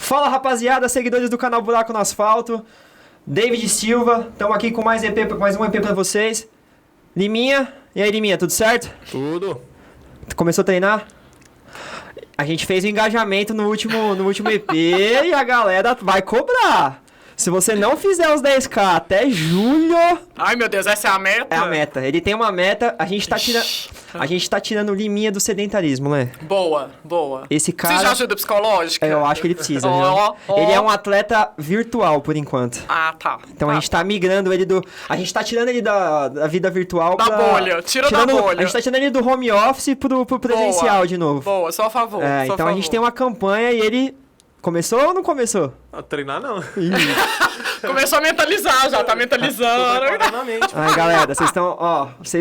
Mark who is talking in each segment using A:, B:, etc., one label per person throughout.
A: Fala, rapaziada, seguidores do canal Buraco no Asfalto. David Silva, estamos aqui com mais um EP pra vocês. Liminha, e aí Liminha, tudo certo?
B: Tudo.
A: Começou a treinar? A gente fez o engajamento no último EP e a galera vai cobrar. Se você não fizer os 10k até julho...
C: Ai, meu Deus, essa é a meta?
A: É a meta. Ele tem uma meta, a gente tá tirando Liminha do sedentarismo, né?
C: Boa.
A: Esse cara...
C: Você já ajuda psicológica?
A: Eu acho que ele precisa, viu? Ele é um atleta virtual, por enquanto.
C: Ah, tá.
A: Então a gente tá migrando ele do... A gente tá tirando ele da vida virtual
C: da bolha. Da bolha.
A: A gente tá tirando ele do home office pro presencial de novo.
C: Boa, só a favor.
A: Então a gente tem uma campanha e ele... Começou ou não começou?
B: A treinar não.
C: Começou a mentalizar já, tá mentalizando.
A: Ai, galera, vocês estão...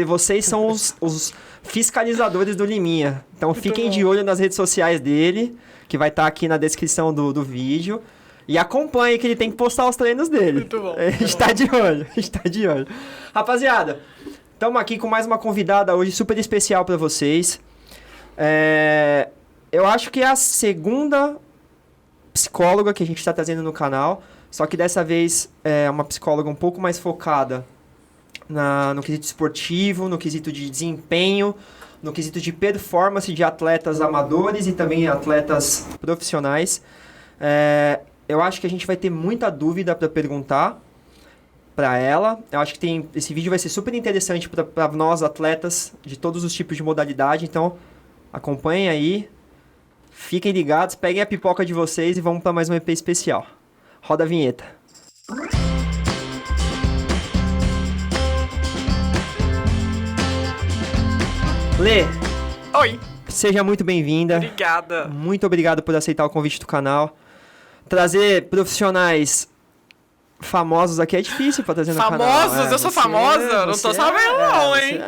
A: Vocês são os fiscalizadores do Liminha. Então
C: Muito
A: fiquem
C: bom.
A: de olho nas redes sociais dele, que vai estar aqui na descrição do vídeo. E acompanhe que ele tem que postar os treinos dele.
C: Muito bom.
A: A gente tá de olho. Rapaziada, estamos aqui com mais uma convidada hoje super especial pra vocês. Eu acho que é a segunda psicóloga que a gente está trazendo no canal, só que dessa vez é uma psicóloga um pouco mais focada no quesito esportivo, no quesito de desempenho, no quesito de performance de atletas amadores e também atletas profissionais. Eu acho que a gente vai ter muita dúvida para perguntar para ela. Eu acho que esse vídeo vai ser super interessante para nós atletas de todos os tipos de modalidade, então acompanhem aí. Fiquem ligados, peguem a pipoca de vocês e vamos para mais um EP especial. Roda a vinheta. Lê,
C: Oi,
A: seja muito bem-vinda.
C: obrigada.
A: Muito obrigado por aceitar o convite do canal. Trazer profissionais famosos aqui é difícil pra trazer no canal.
C: Famosos? Eu sou famosa? Não tô sabendo não, hein?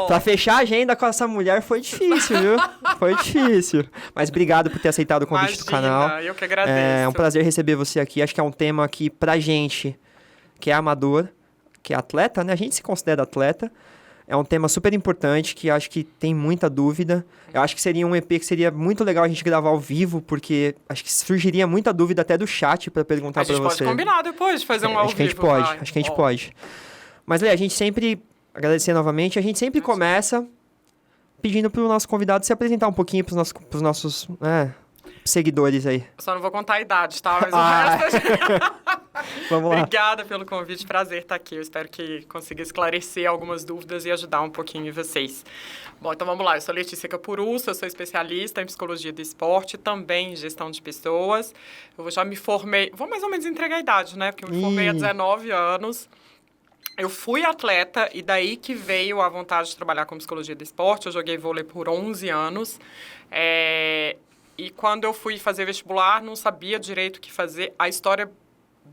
A: Pra fechar a agenda com essa mulher foi difícil, viu? Foi difícil. Mas obrigado por ter aceitado o convite do canal.
C: Eu que agradeço.
A: É um prazer receber você aqui. Acho que é um tema que, pra gente, que é amador, que é atleta, né? A gente se considera atleta. É um tema super importante que acho que tem muita dúvida. Eu acho que seria um EP que seria muito legal a gente gravar ao vivo, porque acho que surgiria muita dúvida até do chat pra perguntar pra você.
C: A gente pode combinar depois de fazer um ao
A: Acho que a gente
C: vivo.
A: pode, acho que a gente pode. Mas, Lê, a gente sempre, agradecer novamente, a gente sempre começa pedindo pro nosso convidado se apresentar um pouquinho pros nossos seguidores aí.
C: Só não vou contar a idade, tá? Mas o resto...
A: Vamos lá.
C: Obrigada pelo convite, prazer estar aqui. Eu espero que consiga esclarecer algumas dúvidas e ajudar um pouquinho vocês. Bom, então vamos lá. Eu sou Letícia Capurusso, eu sou especialista em psicologia do esporte, também em gestão de pessoas. Eu já me formei, vou mais ou menos entregar a idade, né? Porque eu me formei há 19 anos. Eu fui atleta e daí que veio a vontade de trabalhar com psicologia do esporte. Eu joguei vôlei por 11 anos. E quando eu fui fazer vestibular, não sabia direito o que fazer. A história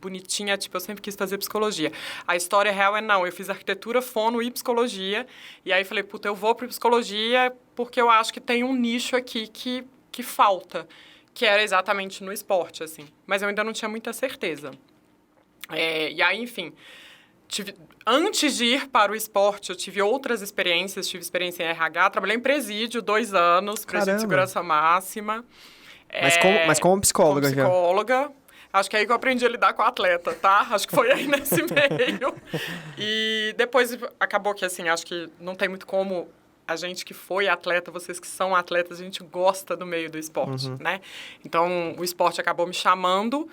C: bonitinha, tipo, eu sempre quis fazer psicologia. A história real é não, eu fiz arquitetura, fono e psicologia, e aí falei, puta, eu vou para psicologia porque eu acho que tem um nicho aqui que falta, que era exatamente no esporte, assim. Mas eu ainda não tinha muita certeza. E aí, enfim, antes de ir para o esporte, eu tive outras experiências, tive experiência em RH, trabalhei em presídio 2 anos, presídio de segurança máxima.
A: Mas como psicóloga já?
C: Como psicóloga. Acho que é aí que eu aprendi a lidar com atleta, tá? Acho que foi aí nesse meio. E depois acabou que, assim, acho que não tem muito como a gente que foi atleta, vocês que são atletas, a gente gosta do meio do esporte, né? Então, o esporte acabou me chamando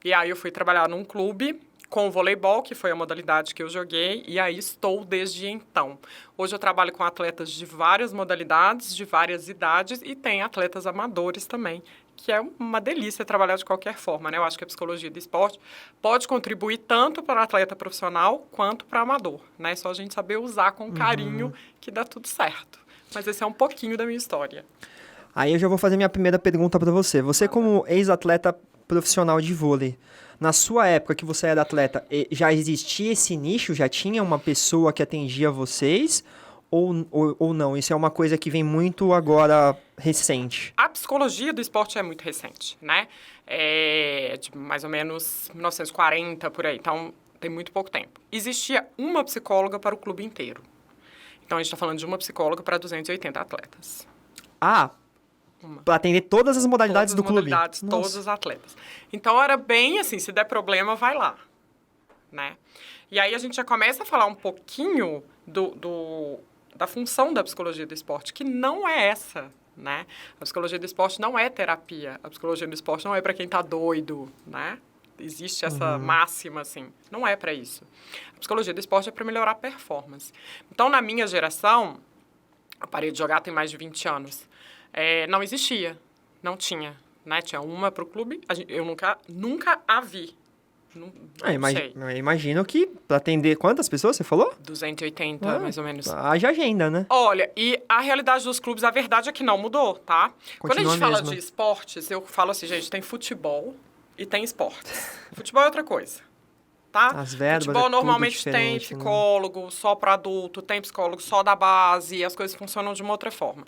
C: e aí eu fui trabalhar num clube com o voleibol, que foi a modalidade que eu joguei, e aí estou desde então. Hoje eu trabalho com atletas de várias modalidades, de várias idades, e tem atletas amadores também, que é uma delícia trabalhar de qualquer forma, né? Eu acho que a psicologia do esporte pode contribuir tanto para o atleta profissional quanto para o amador, né? É só a gente saber usar com carinho que dá tudo certo. Mas esse é um pouquinho da minha história.
A: Aí eu já vou fazer minha primeira pergunta para você. Você, como ex-atleta profissional de vôlei, na sua época que você era atleta, já existia esse nicho? Já tinha uma pessoa que atendia vocês? Ou não? Isso é uma coisa que vem muito agora recente?
C: A psicologia do esporte é muito recente, né? De mais ou menos 1940, por aí. Então, tem muito pouco tempo. Existia uma psicóloga para o clube inteiro. Então, a gente está falando de uma psicóloga para 280 atletas.
A: Para atender todas as modalidades do clube?
C: Modalidades, todos os atletas. Então, era bem assim, se der problema, vai lá, né? E aí, a gente já começa a falar um pouquinho da função da psicologia do esporte, que não é essa, né? A psicologia do esporte não é terapia. A psicologia do esporte não é para quem tá doido, né? Existe essa máxima, assim. Não é para isso. A psicologia do esporte é para melhorar a performance. Então, na minha geração, eu parei de jogar tem mais de 20 anos, não existia, não tinha, né? Tinha uma para o clube, eu nunca a vi. Não sei.
A: Eu imagino que para atender quantas pessoas você falou?
C: 280, mais ou menos.
A: Haja agenda, né?
C: Olha, e a realidade dos clubes, a verdade é que não mudou, tá? Quando a gente fala de esportes, eu falo assim, gente, tem futebol e tem esportes. Futebol é outra coisa, tá?
A: As verbas
C: futebol normalmente tem psicólogo só para adulto, tem psicólogo só da base, as coisas funcionam de uma outra forma.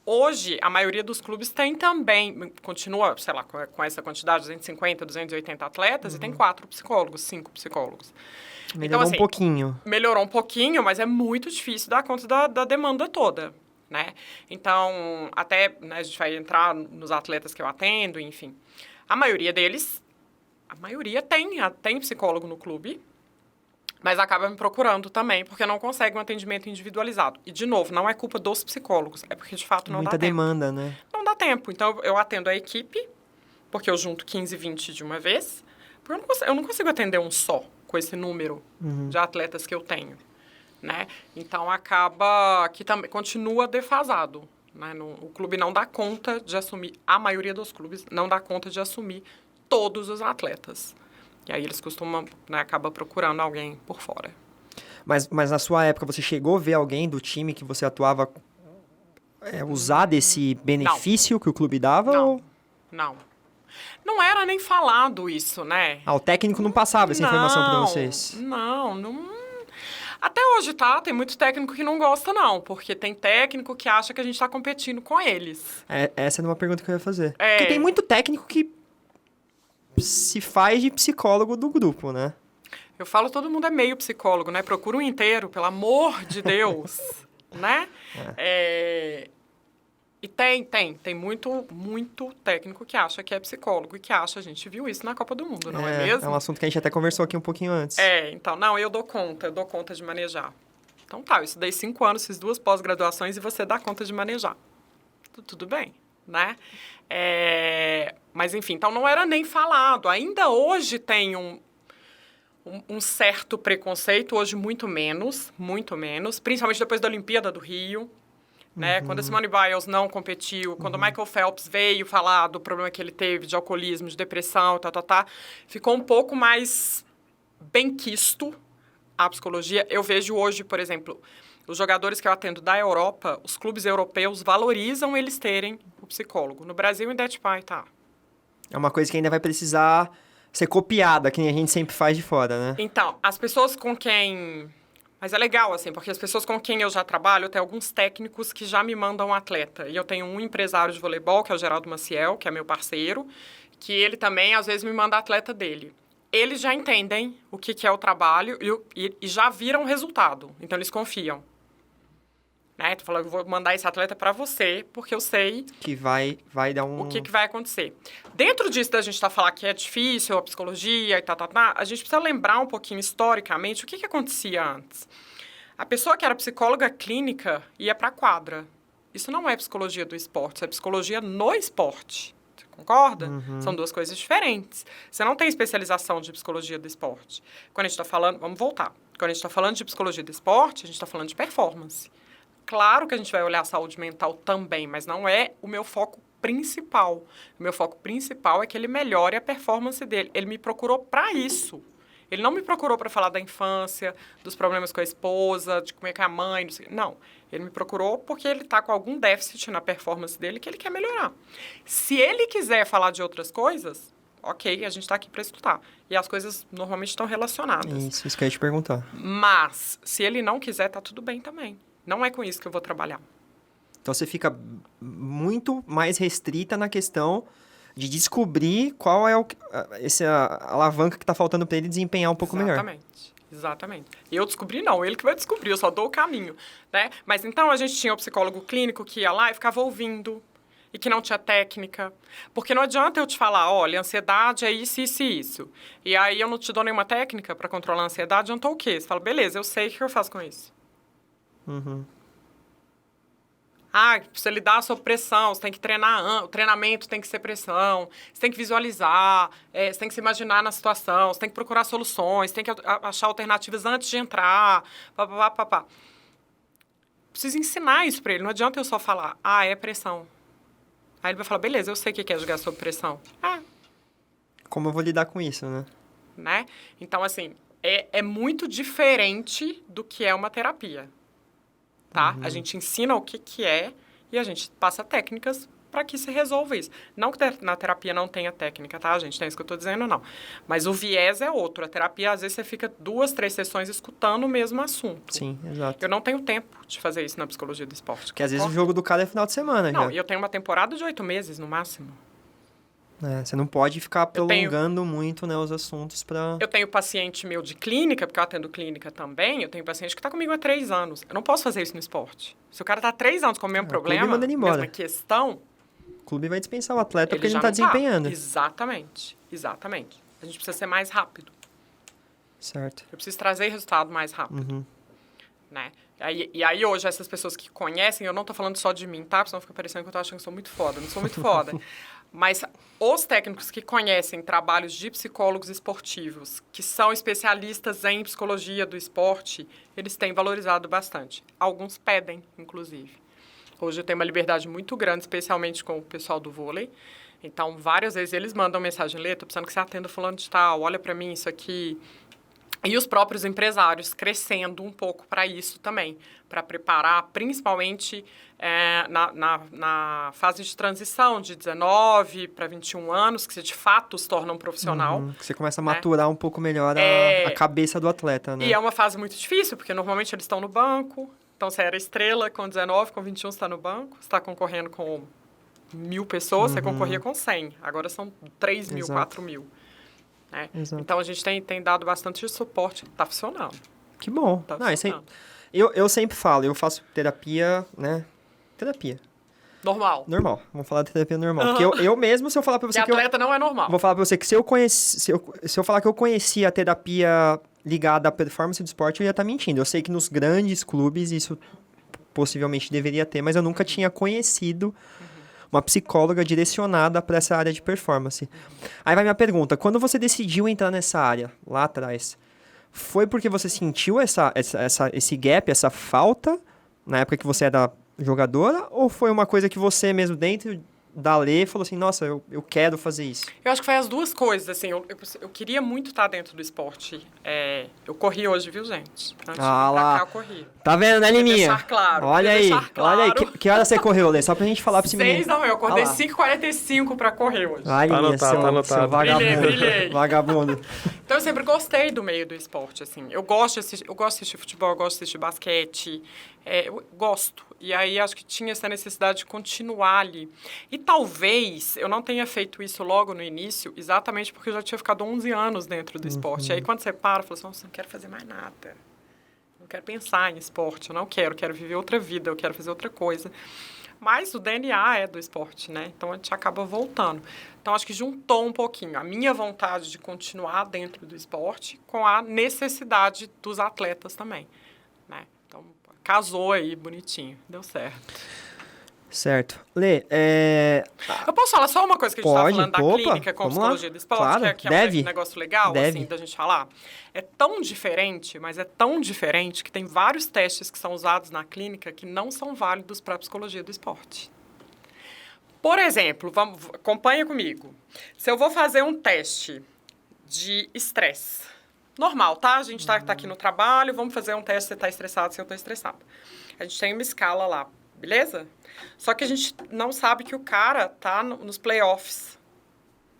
C: Hoje, a maioria dos clubes tem também, continua, sei lá, com essa quantidade, 250, 280 atletas, e tem 4 psicólogos, 5 psicólogos.
A: Melhorou
C: então, assim,
A: um pouquinho.
C: Melhorou um pouquinho, mas é muito difícil dar conta da demanda toda, né? Então, até né, a gente vai entrar nos atletas que eu atendo, enfim. A maioria deles, tem psicólogo no clube, mas acaba me procurando também, porque não consegue um atendimento individualizado. E, de novo, não é culpa dos psicólogos, é porque, de fato, não dá tempo.
A: Muita demanda, né?
C: Não dá tempo. Então, eu atendo a equipe, porque eu junto 15, 20 de uma vez, porque eu não consigo atender um só, com esse número de atletas que eu tenho, né? Então, acaba que também continua defasado, né? O clube não dá conta de assumir, a maioria dos clubes não dá conta de assumir todos os atletas. E aí eles costumam, né, acaba procurando alguém por fora.
A: Mas na sua época, você chegou a ver alguém do time que você atuava usar desse benefício que o clube dava?
C: Não. Não era nem falado isso, né?
A: O técnico não passava essa informação para vocês?
C: Não. Até hoje, tá? Tem muito técnico que não gosta, não. Porque tem técnico que acha que a gente tá competindo com eles.
A: Essa era uma pergunta que eu ia fazer. Porque tem muito técnico que se faz de psicólogo do grupo, né?
C: Eu falo, todo mundo é meio psicólogo, né? Procura um inteiro, pelo amor de Deus, né? E tem muito técnico que acha que é psicólogo e que acha, a gente viu isso na Copa do Mundo, não é mesmo?
A: É um assunto que a gente até conversou aqui um pouquinho antes.
C: Então, não, eu dou conta de manejar. Então tá, eu estudei 5 anos, fiz 2 pós-graduações e você dá conta de manejar. Tudo bem, né? Mas, enfim, então não era nem falado. Ainda hoje tem um certo preconceito, hoje muito menos, principalmente depois da Olimpíada do Rio, né? Quando a Simone Biles não competiu, quando o Michael Phelps veio falar do problema que ele teve de alcoolismo, de depressão, ficou um pouco mais benquisto a psicologia. Eu vejo hoje, por exemplo, os jogadores que eu atendo da Europa, os clubes europeus valorizam eles terem o psicólogo. No Brasil ainda tá.
A: É uma coisa que ainda vai precisar ser copiada, que a gente sempre faz de fora, né?
C: Então, as pessoas com quem... Mas é legal, assim, porque as pessoas com quem eu já trabalho, eu tenho alguns técnicos que já me mandam um atleta. E eu tenho um empresário de voleibol, que é o Geraldo Maciel, que é meu parceiro, que ele também, às vezes, me manda atleta dele. Eles já entendem o que é o trabalho e já viram o resultado. Então, eles confiam. Né? Tu falou, eu vou mandar esse atleta para você, porque eu sei...
A: Que vai dar um...
C: O que vai acontecer. Dentro disso da gente falando que é difícil, a psicologia e a gente precisa lembrar um pouquinho historicamente o que acontecia antes. A pessoa que era psicóloga clínica ia para a quadra. Isso não é psicologia do esporte, isso é psicologia no esporte. Você concorda? São 2 coisas diferentes. Você não tem especialização de psicologia do esporte. Quando a gente está falando... Vamos voltar. Quando a gente está falando de psicologia do esporte, a gente está falando de performance. Claro que a gente vai olhar a saúde mental também, mas não é o meu foco principal. O meu foco principal é que ele melhore a performance dele. Ele me procurou para isso. Ele não me procurou para falar da infância, dos problemas com a esposa, de como é que é a mãe, não. Ele me procurou porque ele está com algum déficit na performance dele que ele quer melhorar. Se ele quiser falar de outras coisas, ok, a gente está aqui para escutar. E as coisas normalmente estão relacionadas.
A: Isso que eu ia te perguntar.
C: Mas, se ele não quiser, tá tudo bem também. Não é com isso que eu vou trabalhar.
A: Então, você fica muito mais restrita na questão de descobrir qual é essa alavanca que está faltando para ele desempenhar um pouco melhor.
C: Exatamente. Eu descobri não, ele que vai descobrir, eu só dou o caminho, né? Mas então a gente tinha o psicólogo clínico que ia lá e ficava ouvindo. e que não tinha técnica. Porque não adianta eu te falar, olha, ansiedade é isso, isso e isso. E aí eu não te dou nenhuma técnica para controlar a ansiedade, adiantou o quê? Você fala, beleza, eu sei o que eu faço com isso.
A: Uhum.
C: Ah, pra você lidar sob pressão, você tem que treinar, o treinamento tem que ser pressão, você tem que visualizar, você tem que se imaginar na situação, você tem que procurar soluções, tem que achar alternativas antes de entrar, papapá. Preciso ensinar isso para ele, não adianta eu só falar, é pressão. Aí ele vai falar, beleza, eu sei o que é jogar sob pressão.
A: Como eu vou lidar com isso,
C: Né? Então, assim, é muito diferente do que é uma terapia. Tá? A gente ensina o que é e a gente passa técnicas para que se resolva isso. Não que na terapia não tenha técnica, tá, gente? Não é isso que eu estou dizendo, não. Mas o viés é outro. A terapia, às vezes, você fica 2, 3 sessões escutando o mesmo assunto.
A: Sim, exato.
C: Eu não tenho tempo de fazer isso na psicologia do esporte.
A: Porque às vezes o jogo do cara é final de semana,
C: Não,
A: já.
C: e eu tenho uma temporada de 8 meses, no máximo.
A: Você não pode ficar prolongando muito, né, os assuntos para...
C: Eu tenho paciente meu de clínica, porque eu atendo clínica também, eu tenho paciente que está comigo há 3 anos. Eu não posso fazer isso no esporte. Se o cara está há 3 anos com o mesmo problema,
A: manda ele embora.
C: mesma questão...
A: O clube vai dispensar o atleta porque ele
C: já
A: não está desempenhando.
C: Exatamente. A gente precisa ser mais rápido.
A: Certo.
C: Eu preciso trazer resultado mais rápido.
A: Uhum.
C: Né? E aí, hoje, essas pessoas que conhecem, eu não tô falando só de mim, tá? Porque senão fica parecendo que eu tô achando que sou muito foda. Não sou muito foda. Mas os técnicos que conhecem trabalhos de psicólogos esportivos, que são especialistas em psicologia do esporte, eles têm valorizado bastante. Alguns pedem, inclusive. Hoje eu tenho uma liberdade muito grande, especialmente com o pessoal do vôlei. Então, várias vezes eles mandam mensagem, Lê, tô precisando que você atenda fulano de tal, olha para mim isso aqui. E os próprios empresários crescendo um pouco para isso também, para preparar, principalmente na fase de transição de 19 para 21 anos, que você de fato se torna um profissional.
A: Que você começa a maturar um pouco melhor a cabeça do atleta, né?
C: E é uma fase muito difícil, porque normalmente eles estão no banco. Então, você era estrela com 19, com 21 você está no banco, você está concorrendo com 1.000 pessoas, você concorria com 100. Agora são 3 mil, 4 mil. Né? Então, a gente tem dado bastante suporte. Está funcionando.
A: Que bom.
C: Tá
A: funcionando. Eu sempre falo, eu faço terapia, né? Terapia.
C: Normal.
A: Vamos falar de terapia normal. Porque eu mesmo, se eu falar pra você
C: que atleta não é normal.
A: Vou falar pra você que se eu falar que eu conhecia a terapia ligada à performance do esporte, eu ia estar mentindo. Eu sei que nos grandes clubes isso possivelmente deveria ter, mas eu nunca tinha conhecido uma psicóloga direcionada para essa área de performance. Aí vai minha pergunta, quando você decidiu entrar nessa área, lá atrás, foi porque você sentiu esse gap, essa falta, na época que você era jogadora, ou foi uma coisa que você mesmo dentro da Lê falou assim, nossa, eu quero fazer isso?
C: Eu acho que foi as duas coisas, assim, eu queria muito estar dentro do esporte. Eu corri hoje, viu, gente? Antes de vir pra cá, eu corri.
A: Tá vendo, né, Liminha?
C: Deixar claro.
A: Olha aí. Que hora você correu, Lê? Só pra gente falar pra esse menino.
C: 6 não, eu acordei 5h45 pra correr hoje.
A: Ai, Liminha,
B: tá anotado.
A: Seu vagabundo.
C: Brilhei.
A: Vagabundo.
C: Então, eu sempre gostei do meio do esporte, assim. Eu gosto de assistir futebol, eu gosto de assistir basquete. Eu gosto. E aí, acho que tinha essa necessidade de continuar ali. E talvez eu não tenha feito isso logo no início, exatamente porque eu já tinha ficado 11 anos dentro do esporte. E aí, quando você para, fala assim, nossa, não quero fazer mais nada. Não quero pensar em esporte, eu não quero viver outra vida, eu quero fazer outra coisa. Mas o DNA é do esporte, né? Então, a gente acaba voltando. Então, acho que juntou um pouquinho a minha vontade de continuar dentro do esporte com a necessidade dos atletas também, né? Então, casou aí, bonitinho. Deu certo.
A: Certo. Lê,
C: Eu posso falar só uma coisa que a gente estava falando da clínica com
A: vamos
C: psicologia
A: lá.
C: do esporte,
A: Claro,
C: que é
A: deve.
C: um negócio legal,
A: Deve.
C: assim, da gente falar? É tão diferente, mas é tão diferente que tem vários testes que são usados na clínica que não são válidos para a psicologia do esporte. Por exemplo, acompanha comigo. Se eu vou fazer um teste de estresse, normal, tá? A gente tá aqui no trabalho, vamos fazer um teste, você tá estressado, se eu tô estressado. A gente tem uma escala lá, beleza? Só que a gente não sabe que o cara tá nos playoffs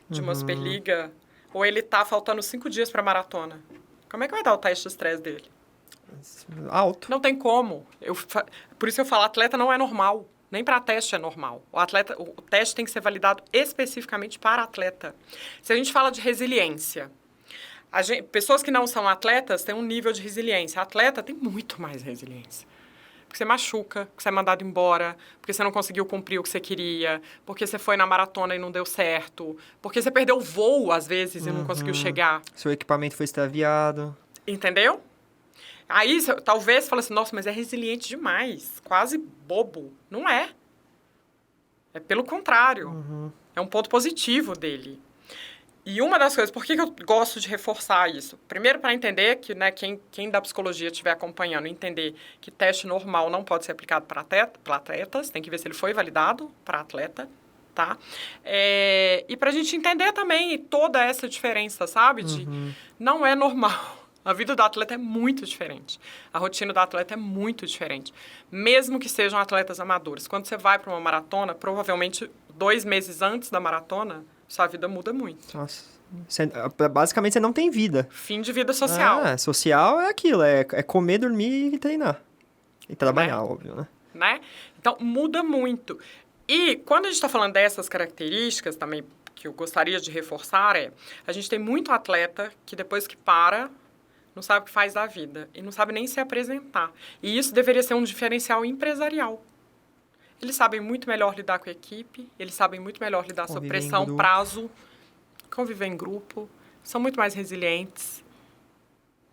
C: de uma Superliga, ou ele tá faltando 5 dias pra maratona. Como é que vai dar o teste de estresse dele?
A: Alto.
C: Não tem como. Por isso eu falo, atleta não é normal. Nem para teste é normal. O teste tem que ser validado especificamente para atleta. Se a gente fala de resiliência, pessoas que não são atletas têm um nível de resiliência. Atleta tem muito mais resiliência. porque você machuca, porque você é mandado embora, porque você não conseguiu cumprir o que você queria, porque você foi na maratona e não deu certo, porque você perdeu o voo, às vezes, e não conseguiu chegar.
A: Seu equipamento foi extraviado.
C: Entendeu? Aí, talvez, você fale assim, nossa, mas é resiliente demais, quase bobo. Não é. É pelo contrário. É um ponto positivo dele. E uma das coisas, por que eu gosto de reforçar isso? Primeiro, para entender que, né, quem da psicologia estiver acompanhando, entender que teste normal não pode ser aplicado para atletas, tem que ver se ele foi validado para atleta, tá? E para a gente entender também toda essa diferença, sabe? De não é normal. A vida do atleta é muito diferente. A rotina do atleta é muito diferente. Mesmo que sejam atletas amadores. Quando você vai para uma maratona, provavelmente 2 meses antes da maratona, sua vida muda muito.
A: Nossa. Basicamente, você não tem vida.
C: Fim de vida social.
A: Social é aquilo. É comer, dormir e treinar. E trabalhar, óbvio,
C: né? Então, muda muito. E quando a gente está falando dessas características também, que eu gostaria de reforçar, a gente tem muito atleta que depois que para, não sabe o que faz da vida. E não sabe nem se apresentar. E isso deveria ser um diferencial empresarial. Eles sabem muito melhor lidar com a equipe, eles sabem muito melhor lidar sob pressão, prazo, conviver em grupo, são muito mais resilientes.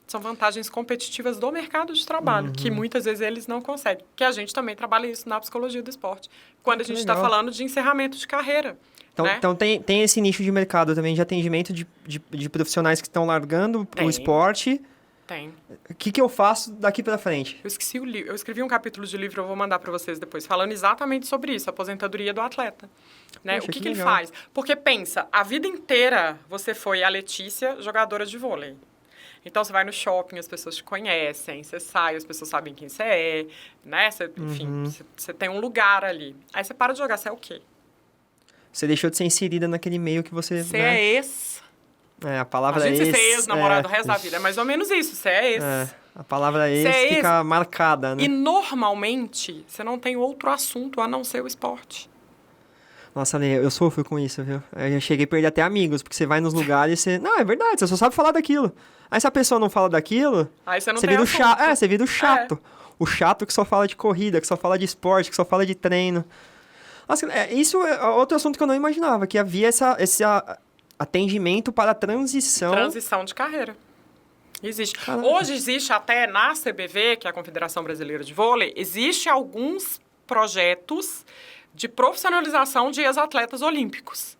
C: São vantagens competitivas do mercado de trabalho, que muitas vezes eles não conseguem. Que a gente também trabalha isso na psicologia do esporte, quando a gente está falando de encerramento de carreira.
A: Então,
C: né?
A: então tem esse nicho de mercado também de atendimento de profissionais que estão largando o esporte.
C: Tem.
A: O que eu faço daqui para frente?
C: Eu esqueci o livro. Eu escrevi um capítulo de livro, eu vou mandar para vocês depois, falando exatamente sobre isso, a aposentadoria do atleta. Né?
A: Poxa,
C: o que ele
A: legal.
C: faz? Porque pensa, a vida inteira você foi a Letícia, jogadora de vôlei. Então, você vai no shopping, as pessoas te conhecem, você sai, as pessoas sabem quem você é, né? Enfim, você tem um lugar ali. Aí você para de jogar, você é o quê?
A: Você deixou de ser inserida naquele meio que você...
C: Você é ex.
A: A palavra
C: a gente
A: ex...
C: ser ex-namorado o resto da vida. É mais ou menos isso, você é ex.
A: A palavra ex fica marcada, né?
C: E normalmente, você não tem outro assunto a não ser o esporte.
A: Nossa, Lê, eu sofro com isso, viu? Eu já cheguei a perder até amigos, porque você vai nos lugares e você... Não, é verdade, você só sabe falar daquilo. Aí se a pessoa não fala daquilo...
C: Aí você não
A: você
C: tem
A: vira
C: assunto.
A: você vira o chato. O chato que só fala de corrida, que só fala de esporte, que só fala de treino. Nossa, isso é outro assunto que eu não imaginava, que havia esse atendimento para a transição...
C: Transição de carreira. Existe.
A: Caraca.
C: Hoje existe até na CBV, que é a Confederação Brasileira de Vôlei, existe alguns projetos de profissionalização de ex-atletas olímpicos.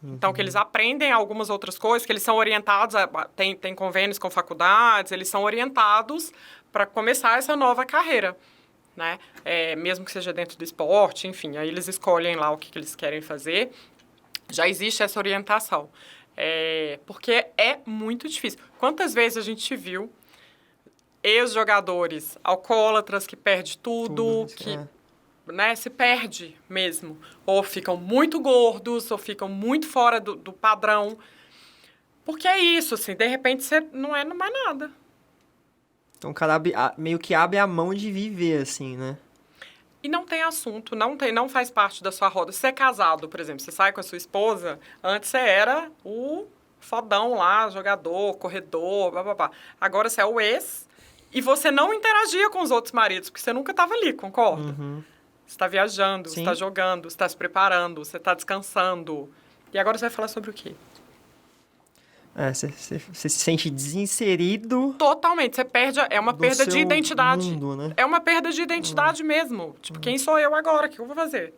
C: Então, que eles aprendem algumas outras coisas, que eles são orientados, tem convênios com faculdades, eles são orientados para começar essa nova carreira, né? Mesmo que seja dentro do esporte, enfim, aí eles escolhem lá o que eles querem fazer. Já existe essa orientação. Porque é muito difícil. Quantas vezes a gente viu ex-jogadores alcoólatras que perdem tudo que... Né, se perde mesmo. Ou ficam muito gordos, ou ficam muito fora do padrão. Porque é isso, assim, de repente você não é mais nada.
A: Então o cara meio que abre a mão de viver, assim, né?
C: E não tem assunto, não faz parte da sua roda. Você é casado, por exemplo, você sai com a sua esposa, antes você era o fodão lá, jogador, corredor, blá. Agora você é o ex e você não interagia com os outros maridos, porque você nunca estava ali, concorda? Você está viajando, você está jogando, você está se preparando, você está descansando. E agora você vai falar sobre o quê?
A: Você se sente desinserido.
C: Totalmente. Você perde. É uma perda de identidade.
A: Mundo, né?
C: É uma perda de identidade mesmo. Tipo, quem sou eu agora? O que eu vou fazer?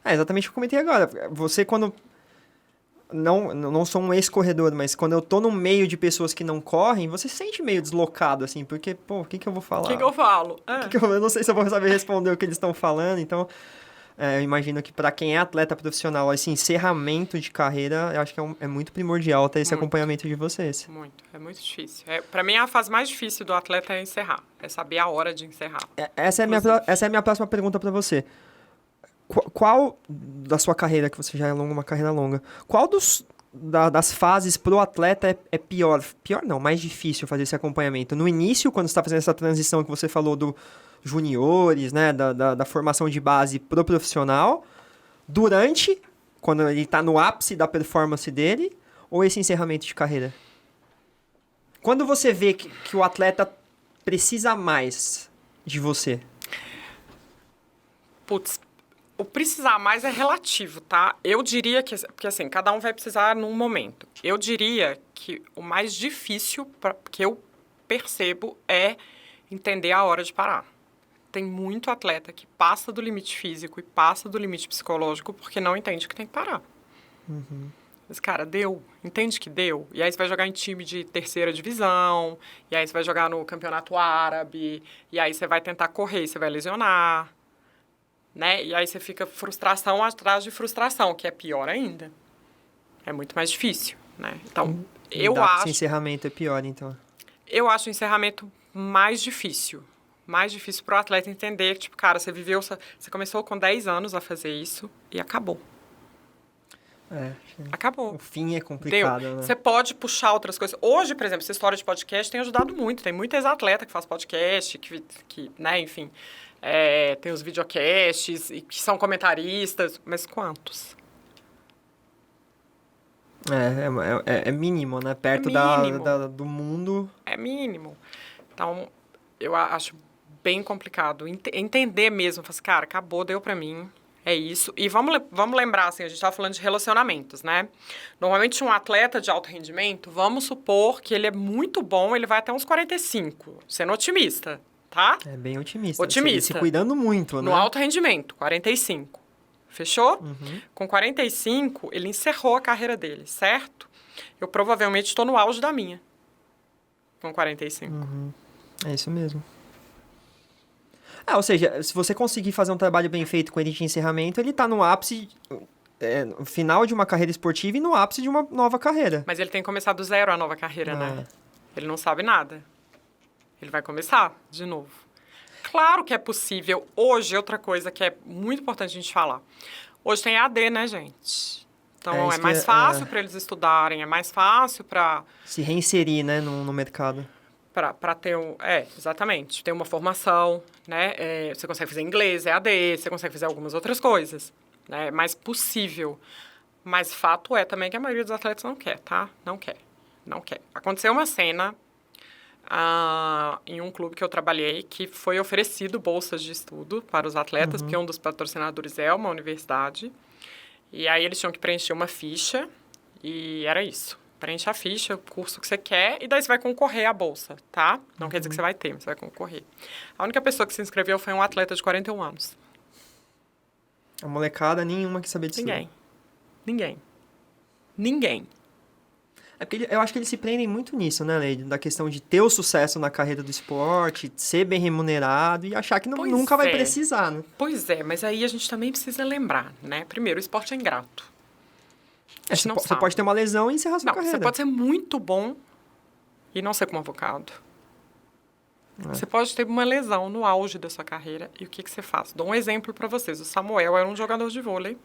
A: Exatamente o que eu comentei agora. Você, quando... Não sou um ex-corredor, mas quando eu tô no meio de pessoas que não correm, você se sente meio deslocado, assim, porque, pô, o que eu vou falar?
C: O que eu falo?
A: Eu não sei se eu vou saber responder o que eles estão falando, então... eu imagino que para quem é atleta profissional, esse encerramento de carreira, eu acho que é muito primordial ter esse acompanhamento de vocês.
C: É muito difícil. Para mim, a fase mais difícil do atleta é encerrar. É saber a hora de encerrar.
A: Essa é a minha próxima pergunta para você. Qual da sua carreira, que você já é uma carreira longa, qual das fases pro atleta é pior? Pior não, mais difícil fazer esse acompanhamento? No início, quando você está fazendo essa transição que você falou do juniores, né, da formação de base pro profissional, durante, quando ele está no ápice da performance dele, ou esse encerramento de carreira? Quando você vê que o atleta precisa mais de você?
C: Putz, o precisar mais é relativo, tá? Eu diria que, porque assim, cada um vai precisar num momento. Eu diria que o mais difícil que eu percebo é entender a hora de parar. Tem muito atleta que passa do limite físico e passa do limite psicológico porque não entende que tem que parar. Mas, cara, deu. Entende que deu? E aí você vai jogar em time de terceira divisão, e aí você vai jogar no campeonato árabe, e aí você vai tentar correr e você vai lesionar, né? E aí você fica frustração atrás de frustração, que é pior ainda. É muito mais difícil, né? Então, eu
A: Lidar com esse
C: acho...
A: encerramento é pior, então.
C: Eu acho o encerramento mais difícil. Mais difícil para o atleta entender que, tipo, cara, você começou com 10 anos a fazer isso e acabou. Acabou.
A: O fim é complicado,
C: Deu.
A: né?
C: Você pode puxar outras coisas. Hoje, por exemplo, essa história de podcast tem ajudado muito. Tem muito ex-atleta que faz podcast, que né, enfim, tem os videocasts, e que são comentaristas. Mas quantos?
A: É mínimo, né? Perto
C: mínimo.
A: do mundo.
C: É mínimo. Então, eu acho bem complicado. Entender mesmo. Falar assim, cara, acabou, deu pra mim. É isso. E vamos lembrar, assim, a gente estava falando de relacionamentos, né? Normalmente, um atleta de alto rendimento, vamos supor que ele é muito bom, ele vai até uns 45, sendo otimista, tá?
A: É bem otimista.
C: Otimista.
A: Se cuidando muito, né?
C: No alto rendimento, 45. Fechou?
A: Uhum.
C: Com 45, ele encerrou a carreira dele, certo? Eu provavelmente estou no auge da minha. Com 45.
A: É isso mesmo. Ou seja, se você conseguir fazer um trabalho bem feito com ele de encerramento, ele tá no ápice, no final de uma carreira esportiva e no ápice de uma nova carreira.
C: Mas ele tem que começar do zero a nova carreira, né? Ele não sabe nada. Ele vai começar de novo. Claro que é possível. Hoje, outra coisa que é muito importante a gente falar. Hoje tem EAD, né, gente? Então, é mais fácil para eles estudarem, é mais fácil para...
A: Se reinserir, né, no mercado.
C: Para ter exatamente, ter uma formação, né? Você consegue fazer inglês, EAD, você consegue fazer algumas outras coisas, né? É mais possível. Mas fato é também que a maioria dos atletas não quer, tá? Não quer. Aconteceu uma cena em um clube que eu trabalhei que foi oferecido bolsas de estudo para os atletas, porque um dos patrocinadores é uma universidade. E aí eles tinham que preencher uma ficha e era isso. Preenche a ficha, o curso que você quer, e daí você vai concorrer à bolsa, tá? Não quer dizer que você vai ter, mas você vai concorrer. A única pessoa que se inscreveu foi um atleta de 41 anos.
A: A molecada, nenhuma que sabia disso.
C: Ninguém.
A: É porque eu acho que eles se prendem muito nisso, né, Leide? Da questão de ter o sucesso na carreira do esporte, ser bem remunerado e achar que nunca vai precisar, né?
C: Pois é, mas aí a gente também precisa lembrar, né? Primeiro, o esporte é ingrato.
A: Você pode ter uma lesão e encerrar sua carreira.
C: Você pode ser muito bom e não ser convocado. Você pode ter uma lesão no auge da sua carreira e o que você faz? Dou um exemplo para vocês. O Samuel era um jogador de vôlei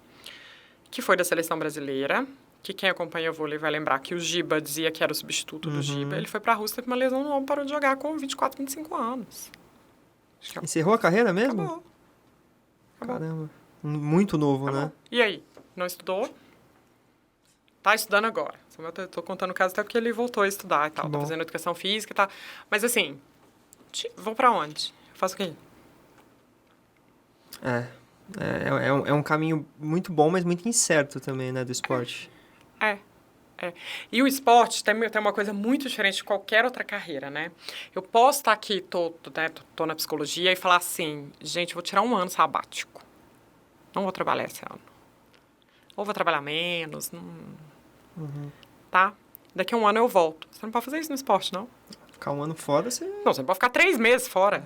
C: que foi da seleção brasileira, que quem acompanha o vôlei vai lembrar que o Giba dizia que era o substituto do Giba. Ele foi para a Rússia, teve uma lesão no ombro, parou de jogar com 24, 25 anos.
A: Encerrou a carreira mesmo?
C: Acabou.
A: Caramba. Muito novo, né?
C: E aí? Não estudou? Tá estudando agora. Eu tô contando o caso até porque ele voltou a estudar e tal. Tá fazendo educação física e tal. Mas assim, vou pra onde? Faço o quê?
A: É um caminho muito bom, mas muito incerto também, né, do esporte.
C: E o esporte tem uma coisa muito diferente de qualquer outra carreira, né? Eu posso estar aqui, tô na psicologia e falar assim, gente, vou tirar um ano sabático. Não vou trabalhar esse ano. Ou vou trabalhar menos, tá? Daqui a um ano eu volto. Você não pode fazer isso no esporte, não?
A: Ficar um ano fora, você...
C: Não, você não pode ficar 3 meses fora.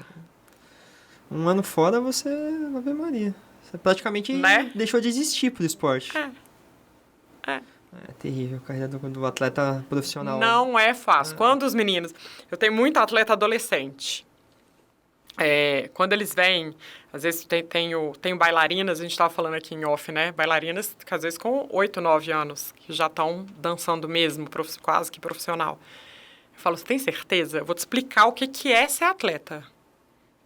A: Um ano fora, você... Ave Maria. Você praticamente deixou de existir pro esporte. É terrível a carreira do atleta profissional.
C: Não é fácil. Quando os meninos... Eu tenho muito atleta adolescente. Quando eles vêm, às vezes tenho bailarinas, a gente estava falando aqui em off, né? Bailarinas, que às vezes com 8, 9 anos, que já estão dançando mesmo, quase que profissional. Eu falo, você tem certeza? Eu vou te explicar o que é ser atleta.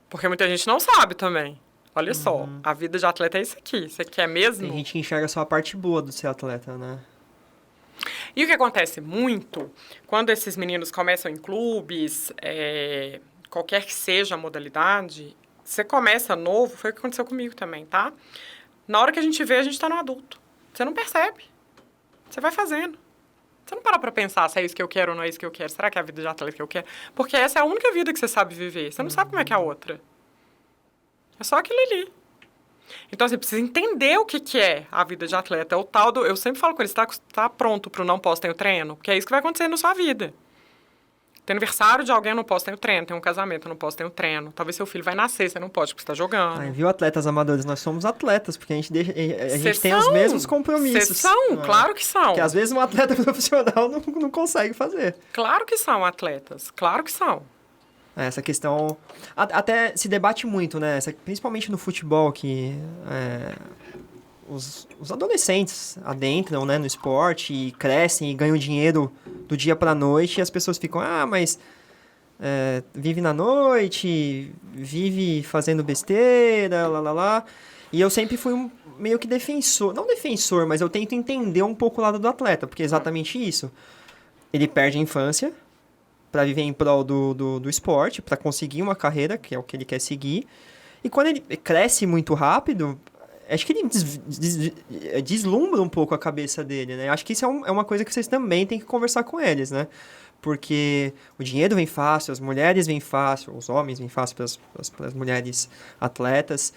C: Porque muita gente não sabe também. Olha só, a vida de atleta é isso aqui. Você quer mesmo?
A: Tem gente que enxerga só a parte boa do ser atleta, né?
C: E o que acontece muito, quando esses meninos começam em clubes, qualquer que seja a modalidade, você começa novo, foi o que aconteceu comigo também, tá? Na hora que a gente vê, a gente tá no adulto. Você não percebe. Você vai fazendo. Você não para pra pensar se é isso que eu quero ou não é isso que eu quero. Será que é a vida de atleta que eu quero? Porque essa é a única vida que você sabe viver. Você não sabe como é que é a outra. É só aquilo ali. Então, você precisa entender o que é a vida de atleta. É o tal do... Eu sempre falo com eles, tá pronto pro não posso, tenho treino? Porque é isso que vai acontecer na sua vida. Tem aniversário de alguém, eu não posso, tenho treino. Tem um casamento, eu não posso, tenho treino. Talvez seu filho vai nascer, você não pode, porque você tá jogando.
A: Viu, atletas amadores? Nós somos atletas, porque a gente tem os mesmos compromissos.
C: Vocês são, claro que são.
A: Que às vezes um atleta profissional não consegue fazer.
C: Claro que são atletas, claro que são.
A: Essa questão até se debate muito, né? Principalmente no futebol, que os adolescentes adentram, né, no esporte e crescem e ganham dinheiro do dia pra noite, e as pessoas ficam, mas vive na noite, vive fazendo besteira, lá. E eu sempre fui meio que defensor, não defensor, mas eu tento entender um pouco o lado do atleta, porque é exatamente isso. Ele perde a infância para viver em prol do esporte, para conseguir uma carreira, que é o que ele quer seguir. E quando ele cresce muito rápido, acho que ele deslumbra um pouco a cabeça dele, né? Acho que isso é uma coisa que vocês também têm que conversar com eles, né? Porque o dinheiro vem fácil, as mulheres vêm fácil, os homens vêm fácil para as mulheres atletas.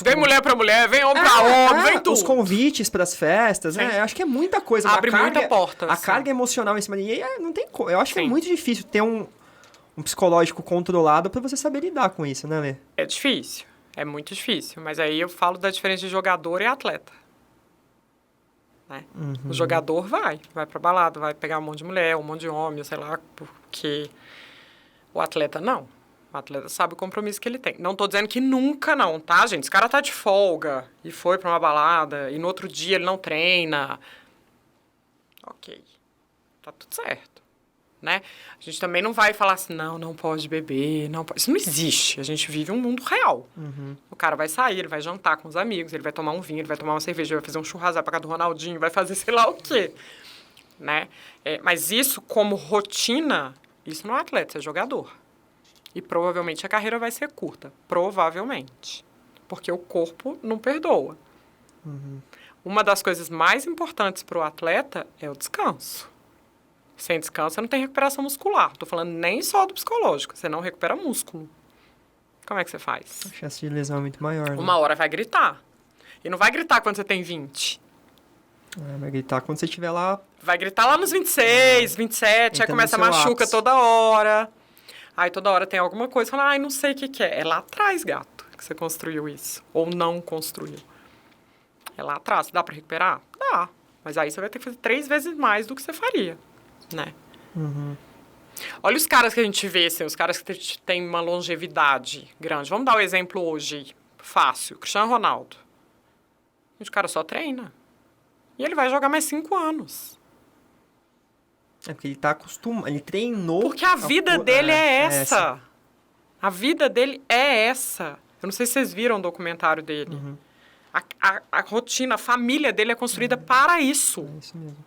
C: Vem mulher pra mulher, vem homem pra homem, vem tudo.
A: Os convites pras festas, né? Acho que é muita coisa.
C: Abre muita porta.
A: A carga emocional em cima de... não tem eu acho que é muito difícil ter um psicológico controlado pra você saber lidar com isso, né, Lê?
C: É difícil. É muito difícil. Mas aí eu falo da diferença de jogador e atleta. Né? O jogador vai pra balada, vai pegar um monte de mulher, um monte de homem, sei lá, porque o atleta não. O atleta sabe o compromisso que ele tem. Não tô dizendo que nunca não, tá, gente? Esse cara tá de folga e foi pra uma balada e no outro dia ele não treina. Ok. Tá tudo certo, né? A gente também não vai falar assim, não pode beber, não pode... Isso não existe. A gente vive um mundo real. O cara vai sair, ele vai jantar com os amigos, ele vai tomar um vinho, ele vai tomar uma cerveja, ele vai fazer um churrasco pra casa do Ronaldinho, vai fazer sei lá o quê, né? Mas isso como rotina, isso não é atleta, isso é jogador. E provavelmente a carreira vai ser curta. Provavelmente. Porque o corpo não perdoa. Uma das coisas mais importantes para o atleta é o descanso. Sem descanso, você não tem recuperação muscular. Estou falando nem só do psicológico. Você não recupera músculo. Como é que você faz?
A: A chance de lesão é muito maior, né?
C: Uma hora vai gritar. E não vai gritar quando você tem 20.
A: Vai gritar quando você estiver lá...
C: Vai gritar lá nos 26, 27. Aí começa a machuca toda hora. Aí toda hora tem alguma coisa, fala, não sei o que é. É lá atrás, gato, que você construiu isso. Ou não construiu. É lá atrás. Dá pra recuperar? Dá. Mas aí você vai ter que fazer 3 vezes mais do que você faria, né? Olha os caras que a gente vê, assim, os caras que têm uma longevidade grande. Vamos dar o exemplo hoje, fácil. Cristiano Ronaldo. O cara só treina. E ele vai jogar mais 5 anos.
A: Porque ele tá acostumado, ele treinou...
C: Porque a vida dele é essa. A vida dele é essa. Eu não sei se vocês viram o documentário dele. A rotina, a família dele é construída para isso.
A: É isso mesmo.